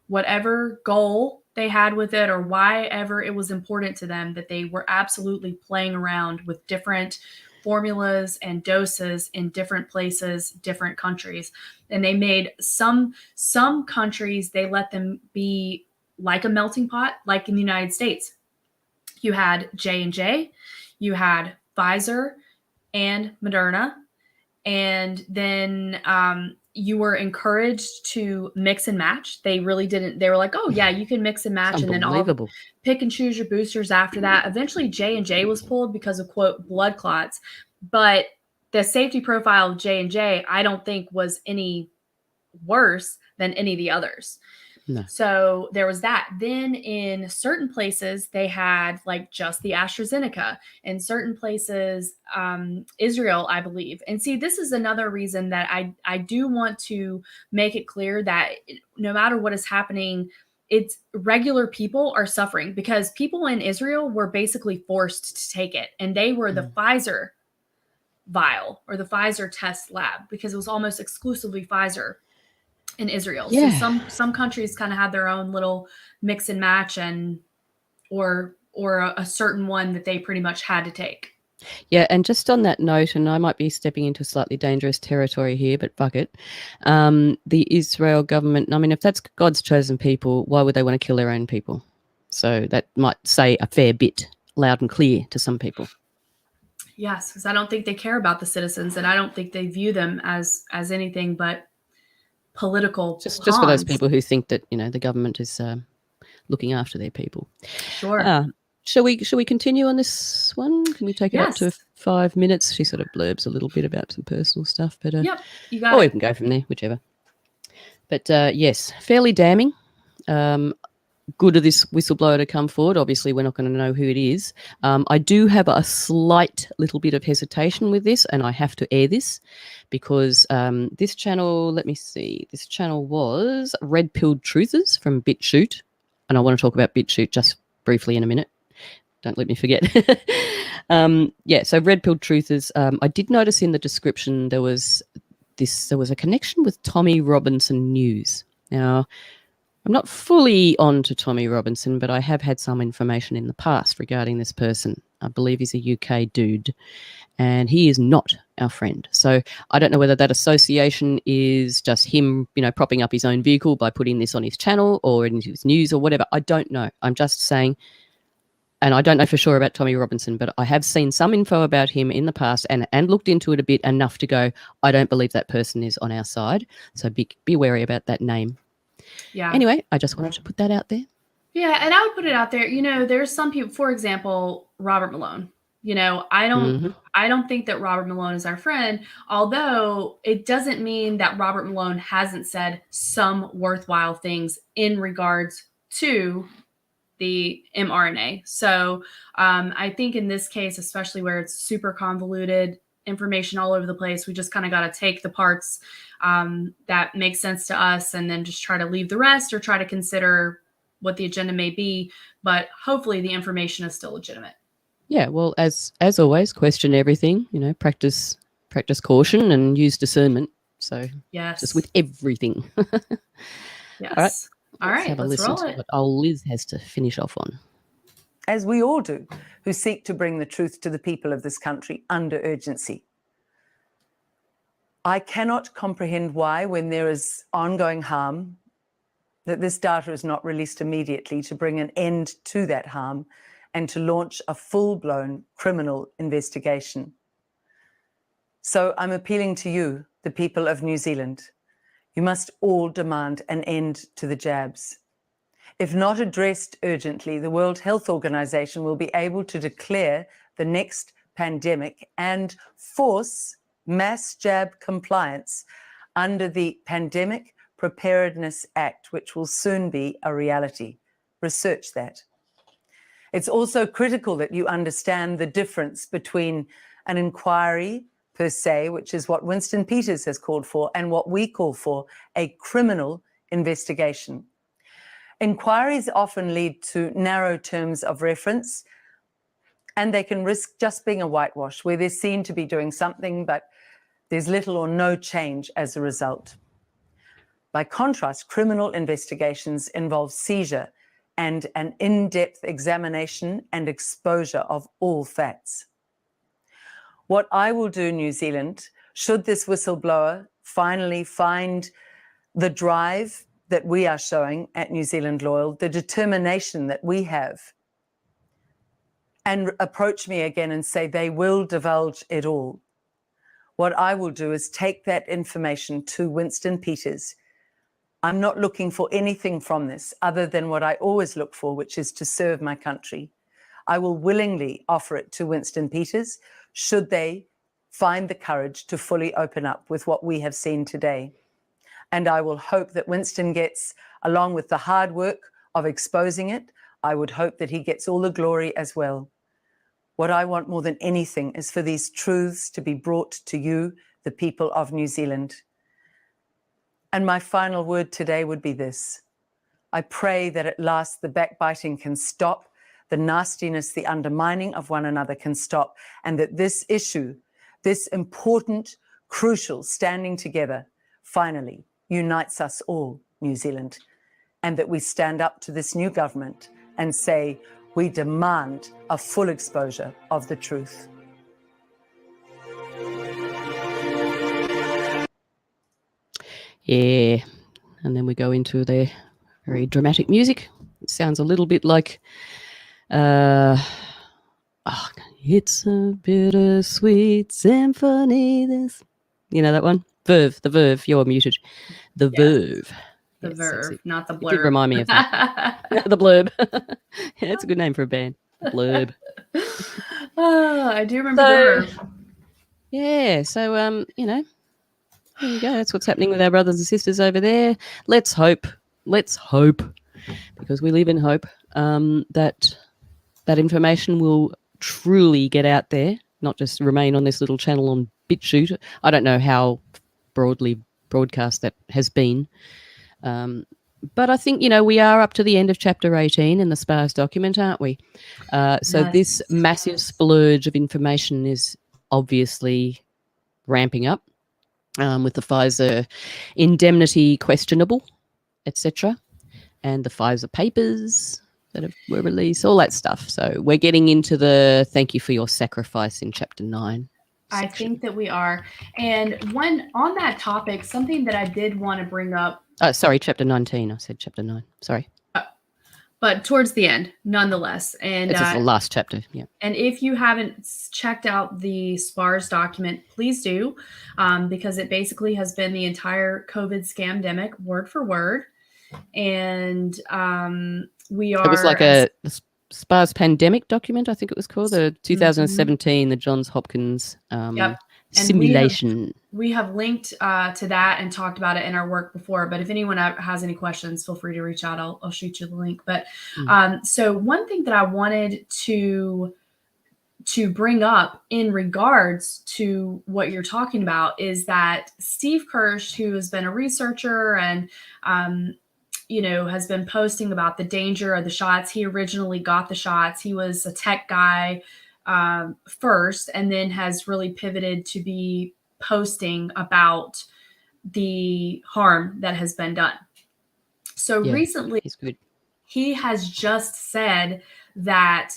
whatever goal they had with it or why ever it was important to them, that they were absolutely playing around with different formulas and doses in different places, different countries. And they made some countries, they let them be like a melting pot, like in the United States. You had J&J, you had Pfizer and Moderna, and then you were encouraged to mix and match. They really didn't. They were like, oh, yeah, you can mix and match, and then all pick and choose your boosters after that. Eventually, J&J was pulled because of, quote, blood clots. But the safety profile of J&J, I don't think was any worse than any of the others. No. So there was that. Then in certain places, they had like just the AstraZeneca. In certain places, Israel, I believe. And see, this is another reason that I do want to make it clear that no matter what is happening, it's regular people are suffering, because people in Israel were basically forced to take it. And they were the Pfizer vial or the Pfizer test lab, because it was almost exclusively Pfizer in Israel. Yeah. So some countries kind of had their own little mix and match, and or a certain one that they pretty much had to take. Yeah, and just on that note, and I might be stepping into slightly dangerous territory here, but fuck it. The Israel government, I mean, if that's God's chosen people, why would they want to kill their own people? So that might say a fair bit, loud and clear to some people. Yes, because I don't think they care about the citizens, and I don't think they view them as anything but political just for those people who think that, you know, the government is looking after their people. Sure. Shall we continue on this one? Can we take it up to 5 minutes? She sort of blurbs a little bit about some personal stuff, but yep, you got or it. we can go from there, whichever. But yes, fairly damning. Good of this whistleblower to come forward. Obviously, we're not going to know who it is. I do have a slight little bit of hesitation with this, and I have to air this because this channel, let me see, this channel was Red Pilled Truthers from BitChute, and I want to talk about BitChute just briefly in a minute. Don't let me forget. Yeah, so Red Pilled Truthers. I did notice in the description there was a connection with Tommy Robinson News. Now, I'm not fully on to Tommy Robinson, but I have had some information in the past regarding this person. I believe he's a UK dude, and he is not our friend. So I don't know whether that association is just him, you know, propping up his own vehicle by putting this on his channel or in his news or whatever. I don't know. I'm just saying, and I don't know for sure about Tommy Robinson, but I have seen some info about him in the past and looked into it a bit enough to go, I don't believe that person is on our side. So be wary about that name. Yeah. Anyway, I just wanted to put that out there. Yeah, and I would put it out there. You know, there's some people, for example, Robert Malone. You know, I don't think that Robert Malone is our friend, although it doesn't mean that Robert Malone hasn't said some worthwhile things in regards to the mRNA. So I think in this case, especially where it's super convoluted, information all over the place, we just kind of got to take the parts that make sense to us and then just try to leave the rest or try to consider what the agenda may be. But hopefully the information is still legitimate. Yeah, well, as always, question everything, you know, practice caution and use discernment. So yes, just with everything. Yes. All right, have a let's listen roll to it. what old Liz has to finish off on. As we all do, who seek to bring the truth to the people of this country under urgency. I cannot comprehend why, when there is ongoing harm, that this data is not released immediately to bring an end to that harm and to launch a full-blown criminal investigation. So I'm appealing to you, the people of New Zealand. You must all demand an end to the jabs. If not addressed urgently, the World Health Organization will be able to declare the next pandemic and force mass jab compliance under the Pandemic Preparedness Act, which will soon be a reality. Research that. It's also critical that you understand the difference between an inquiry per se, which is what Winston Peters has called for, and what we call for a criminal investigation. Inquiries often lead to narrow terms of reference, and they can risk just being a whitewash, where they're seen to be doing something, but there's little or no change as a result. By contrast, criminal investigations involve seizure and an in-depth examination and exposure of all facts. What I will do, New Zealand, should this whistleblower finally find the drive that we are showing at New Zealand Loyal, the determination that we have, and approach me again and say they will divulge it all, what I will do is take that information to Winston Peters. I'm not looking for anything from this other than what I always look for, which is to serve my country. I will willingly offer it to Winston Peters should they find the courage to fully open up with what we have seen today. And I will hope that Winston gets, along with the hard work of exposing it, I would hope that he gets all the glory as well. What I want more than anything is for these truths to be brought to you, the people of New Zealand. And my final word today would be this. I pray that at last the backbiting can stop, the nastiness, the undermining of one another can stop, and that this issue, this important, crucial standing together, finally unites us all, New Zealand, and that we stand up to this new government and say, we demand a full exposure of the truth. Yeah, and then we go into the very dramatic music. It sounds a little bit like, it's a bittersweet symphony. This, you know that one? Verve, the Verve. You're muted. The Verve. The Yes, Verve, not the it blurb. did remind me of that. The Blurb. Yeah, it's a good name for a band. The Blurb. Oh, I do remember So, the Verve. yeah, so you know, there you go. That's what's happening with our brothers and sisters over there. Let's hope, because we live in hope, that information will truly get out there, not just remain on this little channel on BitChute. I don't know how broadly broadcast that has been. But I think, you know, we are up to the end of chapter 18 in the SPARS document, aren't we? So Yes. this massive splurge of information is obviously ramping up, with the Pfizer indemnity questionable, etc., and the Pfizer papers that were released, all that stuff. So we're getting into the thank you for your sacrifice in chapter 9. I section. think that we are. And on that topic, something that I did want to bring up. Sorry, chapter 19. I said chapter 9. Sorry. But towards the end, nonetheless. And It's the last chapter, yeah. And if you haven't checked out the SPARS document, please do, because it basically has been the entire COVID scamdemic, word for word. And we are... It was like a SPARS pandemic document, I think it was called, the 2017, the Johns Hopkins simulation. We have linked to that and talked about it in our work before, but if anyone has any questions, feel free to reach out. I'll shoot you the link. But so one thing that I wanted to bring up in regards to what you're talking about is that Steve Kirsch, who has been a researcher and you know, has been posting about the danger of the shots. He originally got the shots. He was a tech guy first, and then has really pivoted to be posting about the harm that has been done. So recently, he has just said that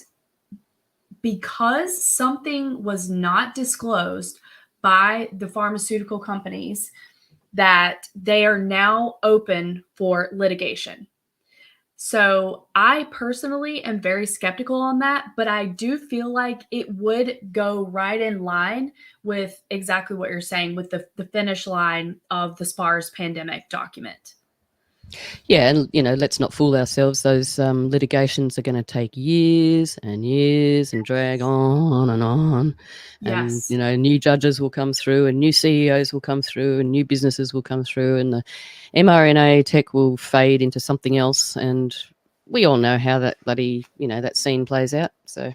because something was not disclosed by the pharmaceutical companies, that they are now open for litigation. So I personally am very skeptical on that, but I do feel like it would go right in line with exactly what you're saying with the finish line of the SPARS pandemic document. Yeah, and, you know, let's not fool ourselves. Those litigations are going to take years and years and drag on and on. And, you know, new judges will come through and new CEOs will come through and new businesses will come through and the mRNA tech will fade into something else. And we all know how that bloody, you know, that scene plays out. So,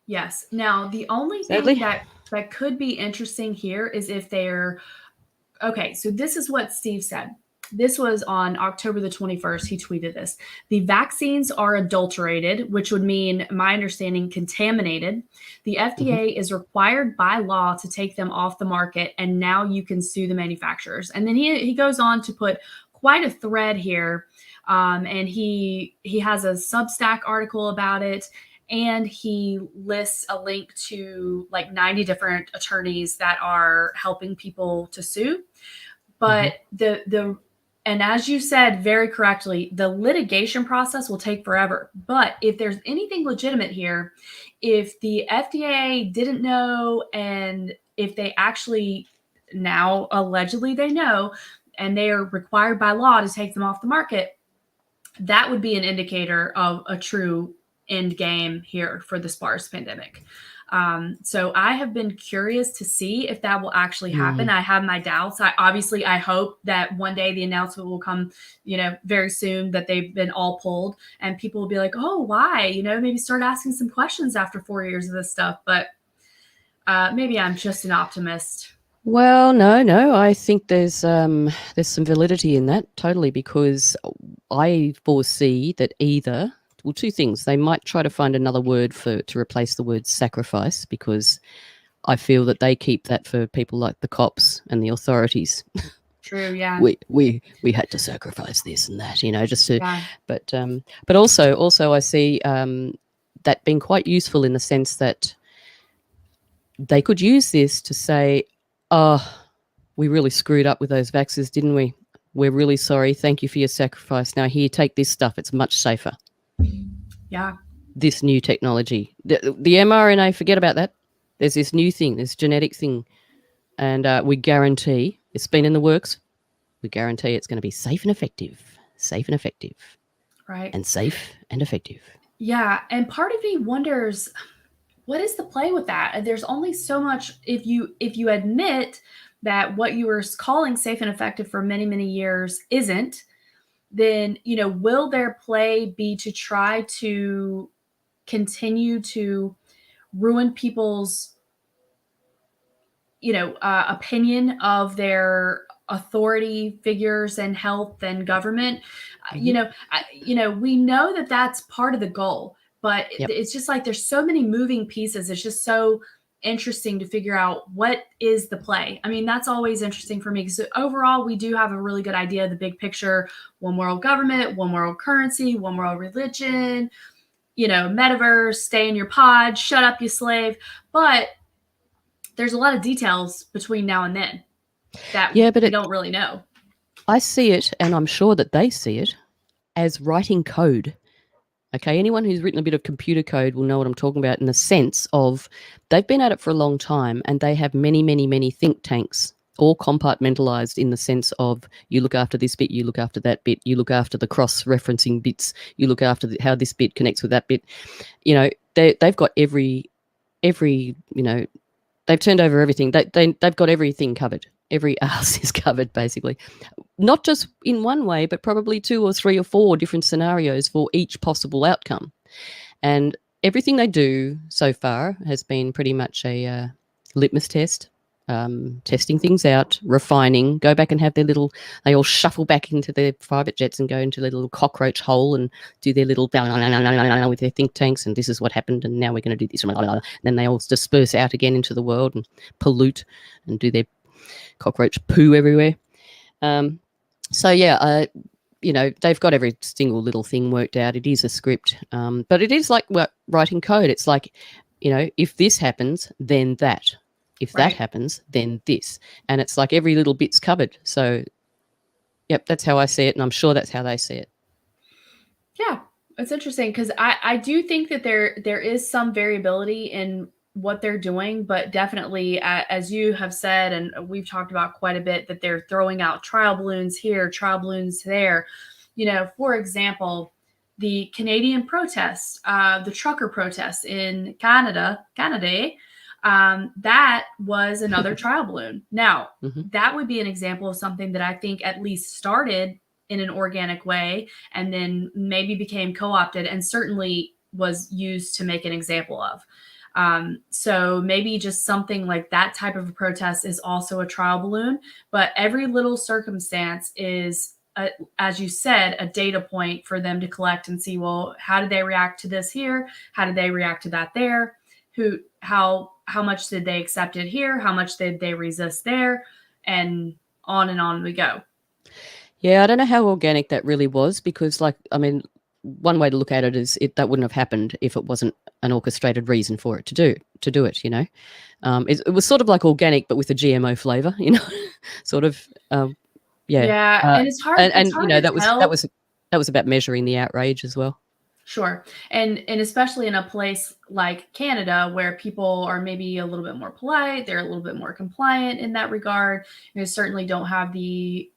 yes. Now, the only thing that could be interesting here is if they're, okay, so this is what Steve said. This was on October the 21st. He tweeted this. The vaccines are adulterated, which would mean, my understanding, contaminated. The FDA is required by law to take them off the market, and now you can sue the manufacturers. And then he goes on to put quite a thread here, and he has a Substack article about it, and he lists a link to like 90 different attorneys that are helping people to sue. But and as you said very correctly, the litigation process will take forever. But if there's anything legitimate here, if the FDA didn't know, and if they actually now allegedly they know, and they are required by law to take them off the market, that would be an indicator of a true end game here for the SPARS pandemic. So I have been curious to see if that will actually happen. I have my doubts. I hope that one day the announcement will come, very soon, that they've been all pulled, and people will be like, oh, why? Maybe start asking some questions after 4 years of this stuff. But maybe I'm just an optimist. Well, no. I think there's some validity in that, totally, because I foresee that either, well, two things. They might try to find another word to replace the word sacrifice, because I feel that they keep that for people like the cops and the authorities. True, yeah. We had to sacrifice this and that, just to. Yeah. But also I see that being quite useful in the sense that they could use this to say, oh, we really screwed up with those vaxxers, didn't we? We're really sorry. Thank you for your sacrifice. Now here, take this stuff. It's much safer. Yeah. This new technology. The mRNA, forget about that. There's this new thing, this genetic thing. And we guarantee, it's been in the works, we guarantee it's going to be safe and effective. Safe and effective. Right. And safe and effective. Yeah. And part of me wonders, what is the play with that? There's only so much. If you admit that what you were calling safe and effective for many, many years isn't, then, will their play be to try to continue to ruin people's, opinion of their authority figures and health and government? We know that that's part of the goal. But it's just like there's so many moving pieces. It's just so interesting to figure out what is the play. I mean, that's always interesting for me, because overall we do have a really good idea of the big picture: one world government, one world currency, one world religion, metaverse, stay in your pod, shut up, you slave. But there's a lot of details between now and then that we don't really know. I see it, and I'm sure that they see it, as writing code. Okay, anyone who's written a bit of computer code will know what I'm talking about, in the sense of they've been at it for a long time, and they have many, many, many think tanks, all compartmentalized in the sense of you look after this bit, you look after that bit, you look after the cross-referencing bits, you look after how this bit connects with that bit. They've got every they've turned over everything. They've got everything covered. Every ass is covered, basically. Not just in one way, but probably 2 or 3 or 4 different scenarios for each possible outcome. And everything they do so far has been pretty much a litmus test, testing things out, refining, go back and have they all shuffle back into their private jets and go into their little cockroach hole and do their little with their think tanks, and this is what happened, and now we're going to do this. And then they all disperse out again into the world and pollute and do their cockroach poo everywhere. They've got every single little thing worked out. It is a script, but it is like writing code. It's like, if this happens, then that. If that happens, then this. And it's like every little bit's covered. So, yep, that's how I see it, and I'm sure that's how they see it. Yeah, it's interesting, because I do think that there is some variability in what they're doing, but definitely, as you have said, and we've talked about quite a bit, that they're throwing out trial balloons here, trial balloons there. For example, the Canadian protests, the trucker protests in Canada, that was another trial balloon. Now, that would be an example of something that I think at least started in an organic way and then maybe became co-opted and certainly was used to make an example of. So maybe just something like that type of a protest is also a trial balloon, but every little circumstance is, as you said, a data point for them to collect and see, well, how did they react to this here? How did they react to that there? How much did they accept it here? How much did they resist there? And on we go. Yeah, I don't know how organic that really was because, like, I mean, one way to look at it is that wouldn't have happened if it wasn't an orchestrated reason for it to do it. It was sort of like organic, but with a GMO flavor. Sort of. Yeah. Yeah, and it's hard. It's And hard to tell. that was about measuring the outrage as well. Sure. And especially in a place like Canada where people are maybe a little bit more polite, they're a little bit more compliant in that regard. Certainly don't have the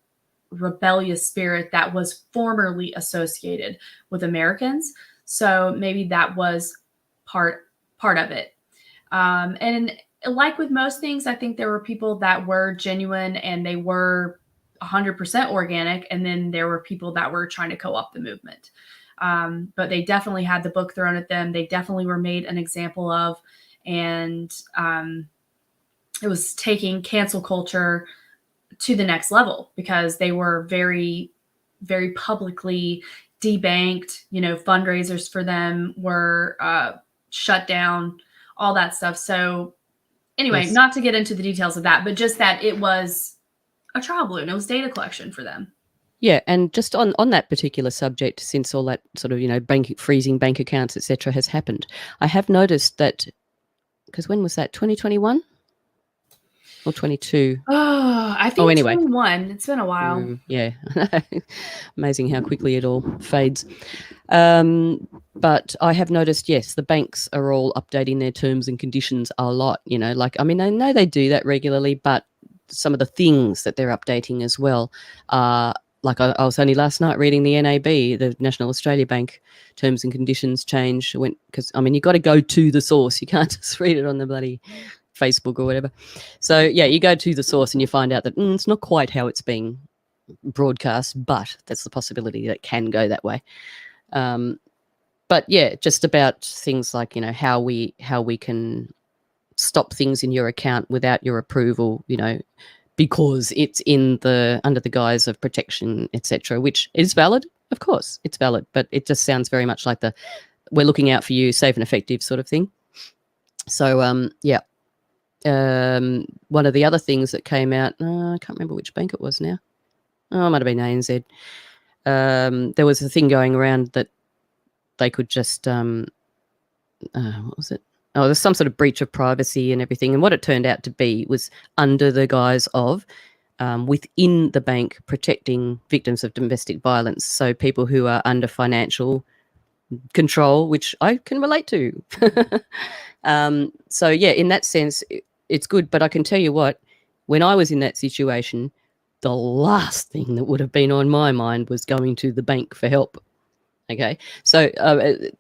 rebellious spirit that was formerly associated with Americans. So maybe that was part of it. And like with most things, I think there were people that were genuine and they were 100% organic, and then there were people that were trying to co-opt the movement. But they definitely had the book thrown at them. They definitely were made an example of, and it was taking cancel culture to the next level because they were very, very publicly debanked. Fundraisers for them were shut down, all that stuff. So anyway, Yes. not to get into the details of that, but just that it was a trial balloon. It was data collection for them. Yeah, and just on that particular subject, since all that sort of, freezing bank accounts, etc., has happened, I have noticed that, because when was that, 2021 or 22? Oh, I think anyway. 21. It's been a while. Yeah. Amazing how quickly it all fades. But I have noticed, yes, the banks are all updating their terms and conditions a lot, I know they do that regularly, but some of the things that they're updating as well are, like I was only last night reading the NAB, the National Australia Bank terms and conditions change. Because you got to go to the source. You can't just read it on the bloody Facebook or whatever. So yeah, you go to the source and you find out that it's not quite how it's being broadcast, but that's the possibility that it can go that way. But yeah, just about things like how we can stop things in your account without your approval, because it's under the guise of protection, etc., which is valid. Of course, it's valid, but it just sounds very much like we're looking out for you, safe and effective sort of thing. So yeah. One of the other things that came out, I can't remember which bank it was now. It might have been ANZ. There was a thing going around that they could just, what was it? Oh, there's some sort of breach of privacy and everything. And what it turned out to be was under the guise of within the bank protecting victims of domestic violence. So people who are under financial control, which I can relate to. So yeah, in that sense, it's good. But I can tell you what, when I was in that situation, the last thing that would have been on my mind was going to the bank for help. Okay, so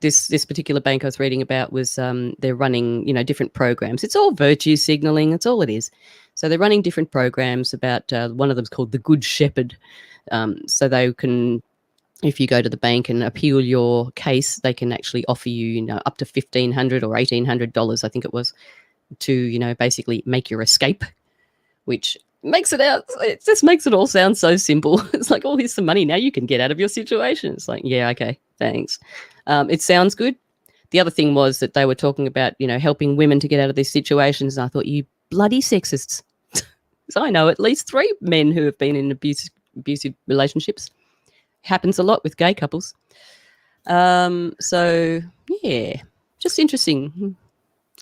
this particular bank I was reading about was they're running different programs. It's all virtue signaling. That's all it is. So they're running different programs about one of them's called the Good Shepherd. So they can, if you go to the bank and appeal your case, they can actually offer you up to $1,500 or $1,800, I think it was, to basically make your escape, which makes it just makes it all sound so simple. It's like, oh, here's some money, now you can get out of your situation. It's like, yeah, okay, thanks. It sounds good. The other thing was that they were talking about helping women to get out of these situations, and I thought, you bloody sexists. So I know at least 3 men who have been in abusive relationships. Happens a lot with gay couples. So yeah, just interesting,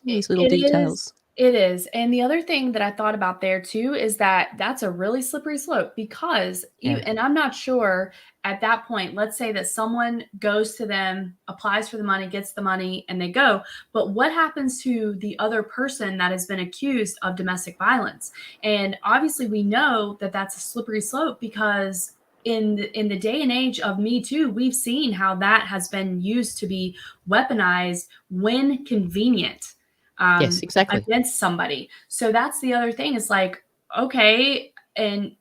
these little details. It is. And the other thing that I thought about there too is that that's a really slippery slope because and I'm not sure at that point, let's say that someone goes to them, applies for the money, gets the money, and they go. But what happens to the other person that has been accused of domestic violence? And obviously we know that that's a slippery slope because in the day and age of Me Too, we've seen how that has been used to be weaponized when convenient. Yes, exactly. Against somebody. So that's the other thing. It's like, okay. And,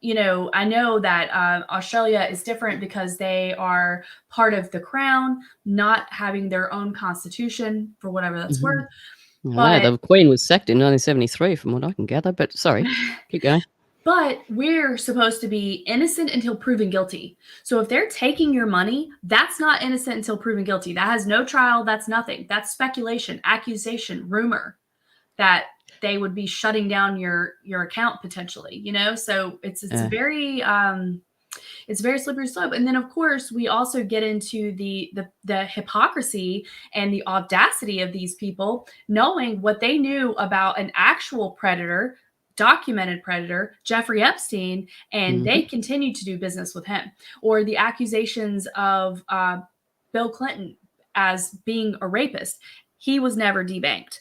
I know that Australia is different because they are part of the Crown, not having their own constitution for whatever that's worth. But the Queen was sacked in 1973 from what I can gather, but sorry, keep going. But we're supposed to be innocent until proven guilty. So if they're taking your money, that's not innocent until proven guilty. That has no trial. That's nothing. That's speculation, accusation, rumor. That they would be shutting down your account potentially, you know? So it's very slippery slope. And then of course we also get into the hypocrisy and the audacity of these people knowing what they knew about an actual predator, documented predator, Jeffrey Epstein, and they continued to do business with him. Or the accusations of Bill Clinton as being a rapist. He was never debanked.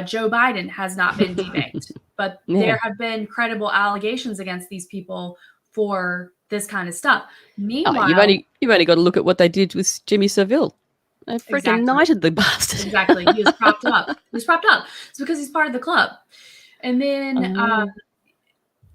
Joe Biden has not been debanked, but there have been credible allegations against these people for this kind of stuff. Meanwhile, you've only got to look at what they did with Jimmy Savile. They freaking knighted the bastard. Exactly. He was propped up. It's because he's part of the club. And then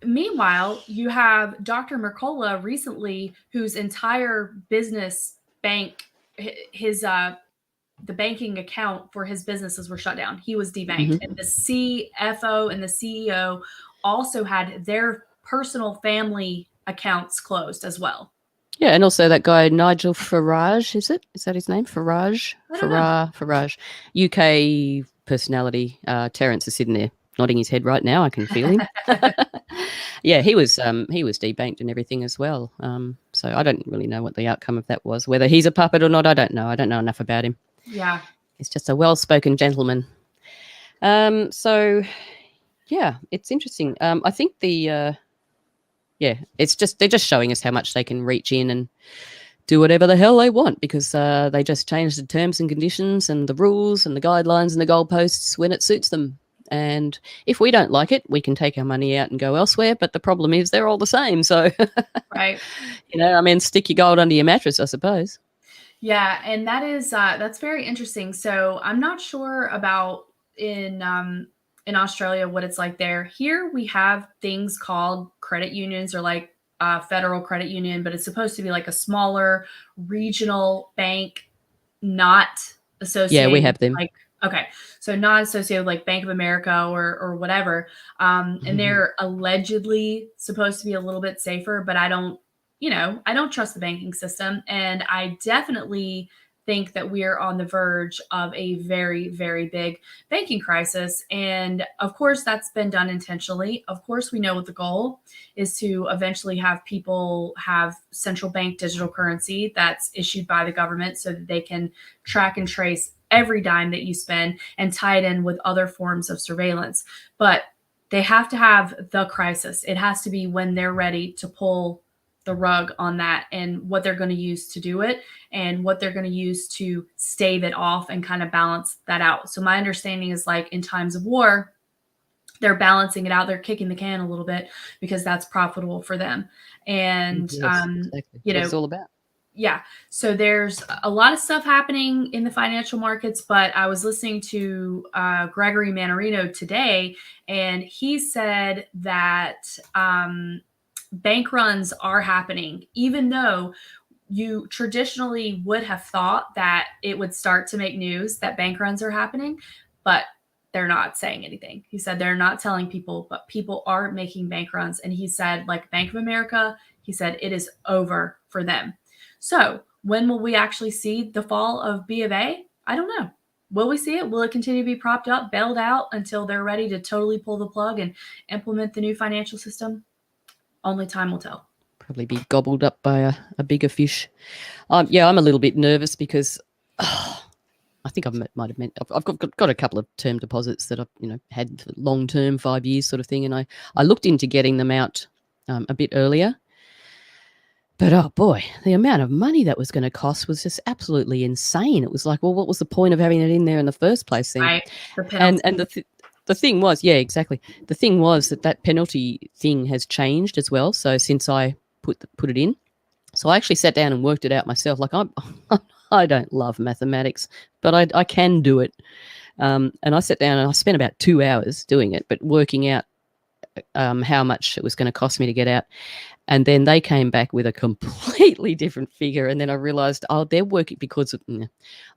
meanwhile, you have Dr. Mercola recently, whose entire business bank, the banking account for his businesses were shut down. He was debanked. And the CFO and the CEO also had their personal family accounts closed as well. Yeah, and also that guy Nigel Farage, is that his name? Farage? Farage. UK personality. Terence is sitting there nodding his head right now. I can feel him. Yeah, he was debanked and everything as well. So I don't really know what the outcome of that was. Whether he's a puppet or not, I don't know. I don't know enough about him. Yeah. He's just a well-spoken gentleman. So yeah, it's interesting. I think they're just showing us how much they can reach in and do whatever the hell they want, because they just change the terms and conditions and the rules and the guidelines and the goalposts when it suits them. And if we don't like it, we can take our money out and go elsewhere. But the problem is they're all the same. So, right. Stick your gold under your mattress, I suppose. Yeah. And that's very interesting. So I'm not sure about in Australia what it's like there. Here we have things called credit unions, or like federal credit union, but it's supposed to be like a smaller regional bank, not associated. Yeah, we have them. Okay, so not associated with like Bank of America or whatever. And they're allegedly supposed to be a little bit safer, but I don't trust the banking system. And I definitely think that we are on the verge of a very, very big banking crisis. And of course, that's been done intentionally. Of course, we know what the goal is, to eventually have people have central bank digital currency that's issued by the government so that they can track and trace every dime that you spend and tie it in with other forms of surveillance. But they have to have the crisis. It has to be when they're ready to pull the rug on that, and what they're going to use to do it and what they're going to use to stave it off and kind of balance that out. So my understanding is, like, in times of war, they're balancing it out. They're kicking the can a little bit because that's profitable for them. And, exactly. What it's all about. Yeah. So there's a lot of stuff happening in the financial markets, but I was listening to Gregory Mannarino today, and he said that bank runs are happening, even though you traditionally would have thought that it would start to make news that bank runs are happening, but they're not saying anything. He said they're not telling people, but people are making bank runs. And he said, like Bank of America, he said it is over for them. So when will we actually see the fall of B of A? I don't know. Will we see it? Will it continue to be propped up, bailed out until they're ready to totally pull the plug and implement the new financial system? Only time will tell. Probably be gobbled up by a bigger fish. Yeah, I'm a little bit nervous because I think I might have meant I've got a couple of term deposits that I've had long term, 5 years sort of thing, and I looked into getting them out a bit earlier. But oh boy, the amount of money that was going to cost was just absolutely insane. It was like, well, what was the point of having it in there in the first place then? Right. And the thing was, yeah, exactly. The thing was that penalty thing has changed as well. So since I put it in, so I actually sat down and worked it out myself. Like I don't love mathematics, but I can do it. And I sat down and I spent about 2 hours doing it, but working out how much it was going to cost me to get out. And then they came back with a completely different figure. And then I realized, they're working because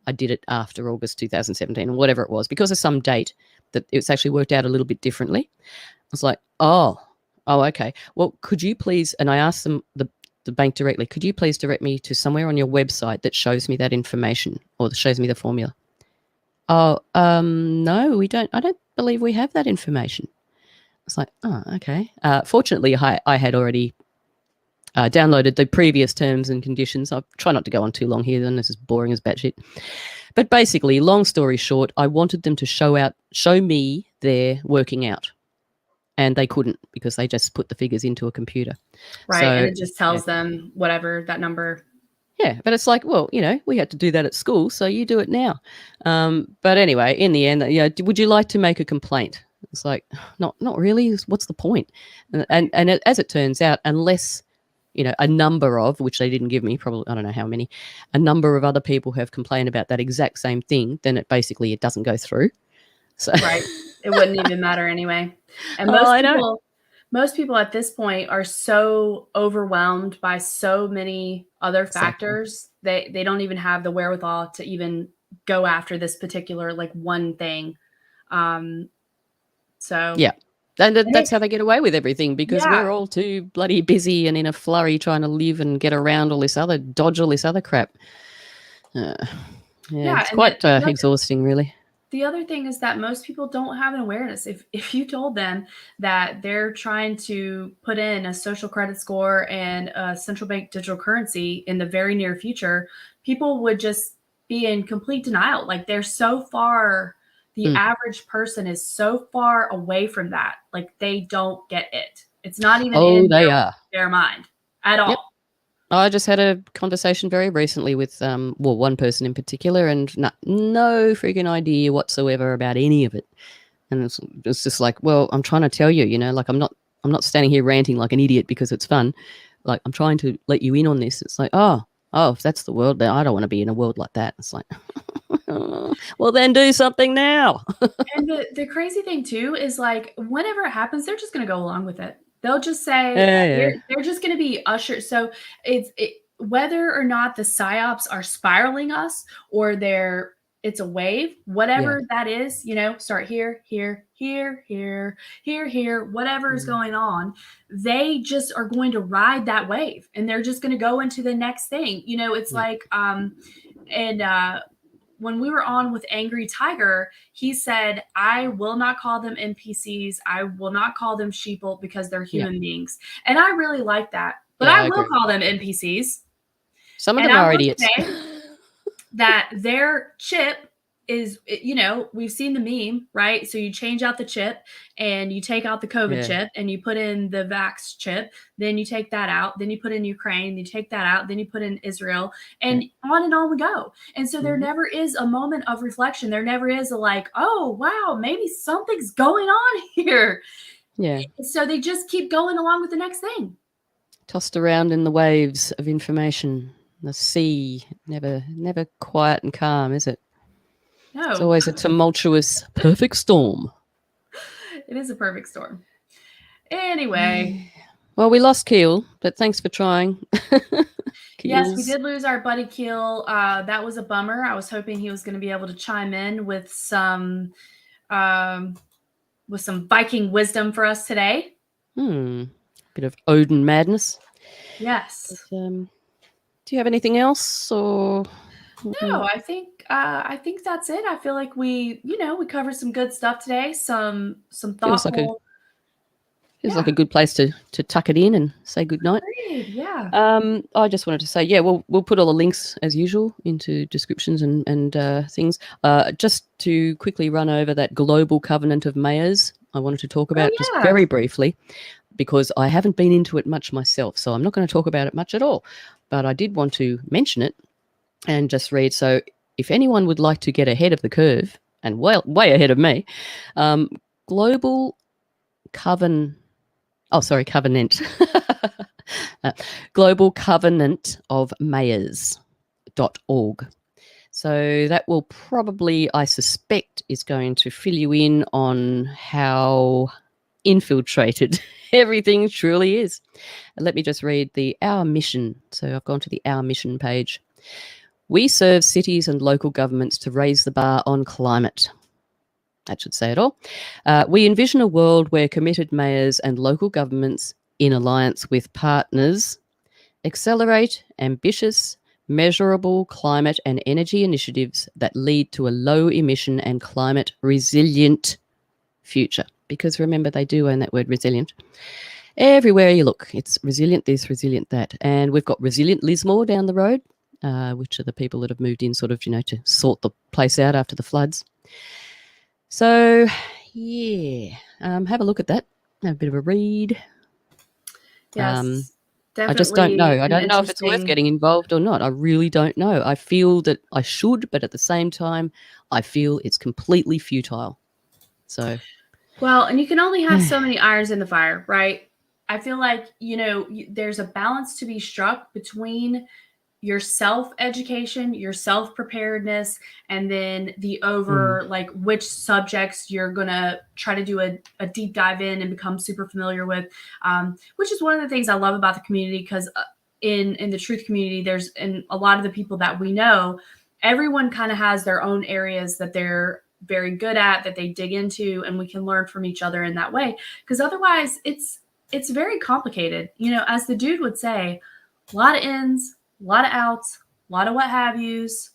I did it after August 2017 or whatever it was, because of some date that it's actually worked out a little bit differently. I was like, oh, okay. Well, could you please, and I asked them, the bank directly, could you please direct me to somewhere on your website that shows me that information or that shows me the formula? Oh, no, we don't. I don't believe we have that information. It's like, oh, okay. Fortunately, I had already downloaded the previous terms and conditions. I'll try not to go on too long here, then this is boring as batshit. But basically, long story short, I wanted them to show me their working out. And they couldn't because they just put the figures into a computer. Right. So, and it just tells them whatever that number. Yeah, but it's like, well, we had to do that at school, so you do it now. But anyway, in the end, would you like to make a complaint? It's like, not really. What's the point? And as it turns out, unless a number of, which they didn't give me, probably I don't know how many, a number of other people have complained about that exact same thing, then it doesn't go through. So right, it wouldn't even matter anyway. And most people at this point are so overwhelmed by so many other factors. Exactly. They don't even have the wherewithal to even go after this particular one thing. So yeah. And that's how they get away with everything, because we're all too bloody busy and in a flurry trying to live and get around dodge all this other crap. It's quite exhausting, really. The other thing is that most people don't have an awareness. If you told them that they're trying to put in a social credit score and a central bank digital currency in the very near future, people would just be in complete denial. Like, they're so far, the average person is so far away from that. Like, they don't get it. It's not even in their mind at all. Yep. I just had a conversation very recently with one person in particular, and no freaking idea whatsoever about any of it. And it's just like, well, I'm trying to tell you, I'm not standing here ranting like an idiot because it's fun. Like, I'm trying to let you in on this. It's like, oh, if that's the world, then I don't want to be in a world like that. It's like, well, then do something now. And the crazy thing too is, like, whenever it happens, they're just going to go along with it. They'll just say they're just going to be ushered. So whether or not the psyops are spiraling us or it's a wave, whatever that is, start here, whatever is going on, they just are going to ride that wave, and they're just going to go into the next thing. It's like, when we were on with Angry Tiger, he said, I will not call them NPCs. I will not call them sheeple because they're human beings. And I really like that. But I will call them NPCs. Some of them are idiots. That their chip is, we've seen the meme, right? So you change out the chip and you take out the COVID chip and you put in the Vax chip. Then you take that out. Then you put in Ukraine. You take that out. Then you put in Israel, and on we go. And so there never is a moment of reflection. There never is a oh, wow, maybe something's going on here. Yeah. So they just keep going along with the next thing. Tossed around in the waves of information. The sea, never quiet and calm, is it? No. It's always a tumultuous, perfect storm. It is a perfect storm. Anyway. Well, we lost Keel, but thanks for trying. Yes, we did lose our buddy Keel. That was a bummer. I was hoping he was going to be able to chime in with some Viking wisdom for us today. Bit of Odin madness. Yes. But, do you have anything else, or? No, I think that's it. I feel like we covered some good stuff today. Some thoughtful. Feels like a good place to tuck it in and say goodnight. Agreed, yeah. I just wanted to say, we'll put all the links as usual into descriptions and things. Just to quickly run over that global covenant of mayors, I wanted to talk about just very briefly, because I haven't been into it much myself, so I'm not going to talk about it much at all. But I did want to mention it and just read. So if anyone would like to get ahead of the curve, and way ahead of me, global covenant. Global Covenant of Mayors.org. So that will probably, I suspect, is going to fill you in on how infiltrated everything truly is. Let me just read Our Mission. So I've gone to the Our Mission page. We serve cities and local governments to raise the bar on climate. That should say it all. We envision a world where committed mayors and local governments, in alliance with partners, accelerate ambitious, measurable climate and energy initiatives that lead to a low emission and climate resilient future. Because remember, they do own that word resilient. Everywhere you look, it's resilient this, resilient that. And we've got resilient Lismore down the road, which are the people that have moved in sort of, to sort the place out after the floods. So, yeah, have a look at that. Have a bit of a read. Yes, I just don't know. I an don't know if it's worth interesting- getting involved or not. I really don't know. I feel that I should, but at the same time, I feel it's completely futile. So, Well, and you can only have so many irons in the fire, right? I feel like, there's a balance to be struck between your self-education, your self-preparedness, and then the like which subjects you're going to try to do a deep dive in and become super familiar with, which is one of the things I love about the community, because in the truth community, and a lot of the people that we know, everyone kind of has their own areas that they're very good at, that they dig into, and we can learn from each other in that way. Because otherwise it's very complicated. As the dude would say, a lot of ins, a lot of outs, a lot of what have yous.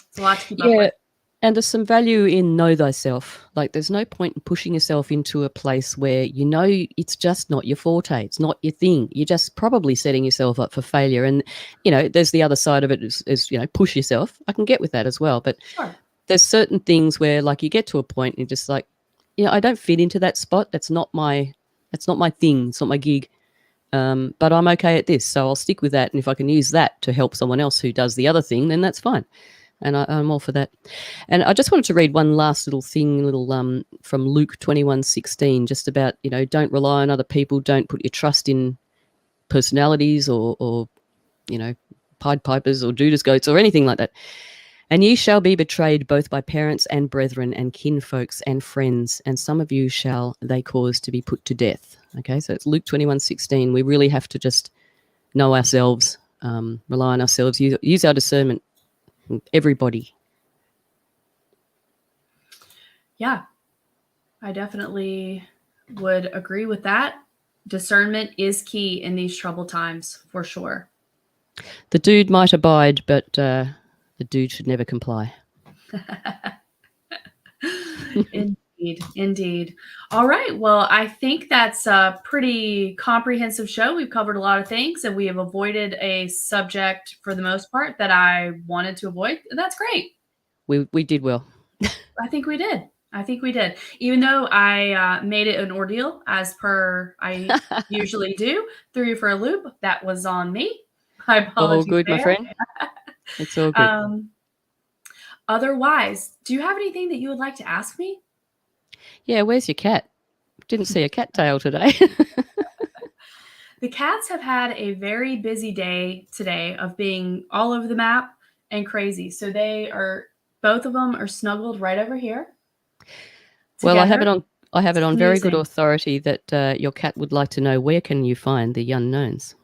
It's a lot to keep up with. And there's some value in know thyself. Like, there's no point in pushing yourself into a place where it's just not your forte. It's not your thing. You're just probably setting yourself up for failure. And, there's the other side of it is push yourself. I can get with that as well. But Sure. There's certain things where, like, you get to a point and you're just like, I don't fit into that spot. That's not my thing. It's not my gig. But I'm okay at this, so I'll stick with that. And if I can use that to help someone else who does the other thing, then that's fine. And I'm all for that. And I just wanted to read one last little thing, from Luke 21:16, just about, don't rely on other people. Don't put your trust in personalities or Pied Pipers or Judas goats or anything like that. And ye shall be betrayed both by parents and brethren and kinfolks and friends, and some of you shall they cause to be put to death. Okay, so it's Luke 21:16. We really have to just know ourselves, rely on ourselves, use our discernment. Everybody. Yeah, I definitely would agree with that. Discernment is key in these troubled times, for sure. The dude might abide, but the dude should never comply. Indeed. All right. Well, I think that's a pretty comprehensive show. We've covered a lot of things, and we have avoided a subject for the most part that I wanted to avoid. And that's great. We did well. I think we did. Even though I made it an ordeal, as per I usually do, threw you for a loop. That was on me. I apologize. All good, my friend. It's all good. Otherwise, do you have anything that you would like to ask me? Yeah, where's your cat? Didn't see a cat tail today. The cats have had a very busy day today of being all over the map and crazy. So both of them are snuggled right over here. Well, I together. have it on very good Amazing. authority that your cat would like to know, where can you find the unknowns?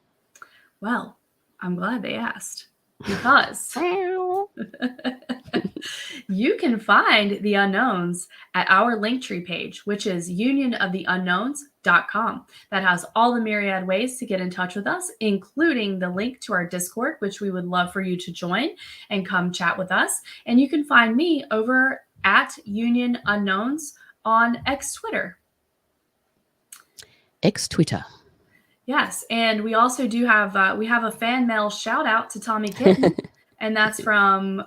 Well, I'm glad they asked, because you can find the unknowns at our Linktree page, which is unionoftheunknowns.com. That has all the myriad ways to get in touch with us, including the link to our Discord, which we would love for you to join and come chat with us. And you can find me over at Union Unknowns on Twitter. Twitter. Yes, and we also do have we have a fan mail shout out to Tommy Kitten, and that's from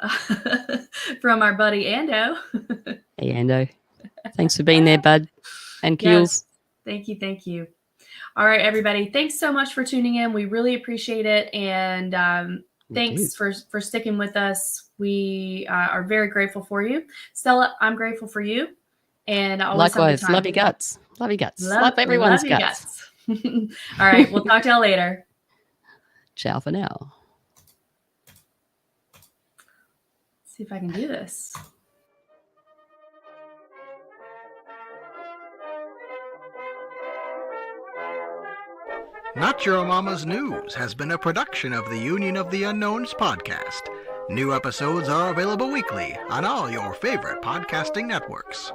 our buddy Ando. Hey, Ando. Thanks for being there, bud. And Keels. Yes. Thank you. All right, everybody. Thanks so much for tuning in. We really appreciate it, and thanks for sticking with us. We are very grateful for you, Stella. I'm grateful for you, and I always likewise. have a good time. Love your guts. Love your guts. Love everyone's love your guts. All right, we'll talk to y'all later. Ciao for now. See if I can do this. Not Your Mama's News has been a production of the Union of the Unknowns podcast. New episodes are available weekly on all your favorite podcasting networks.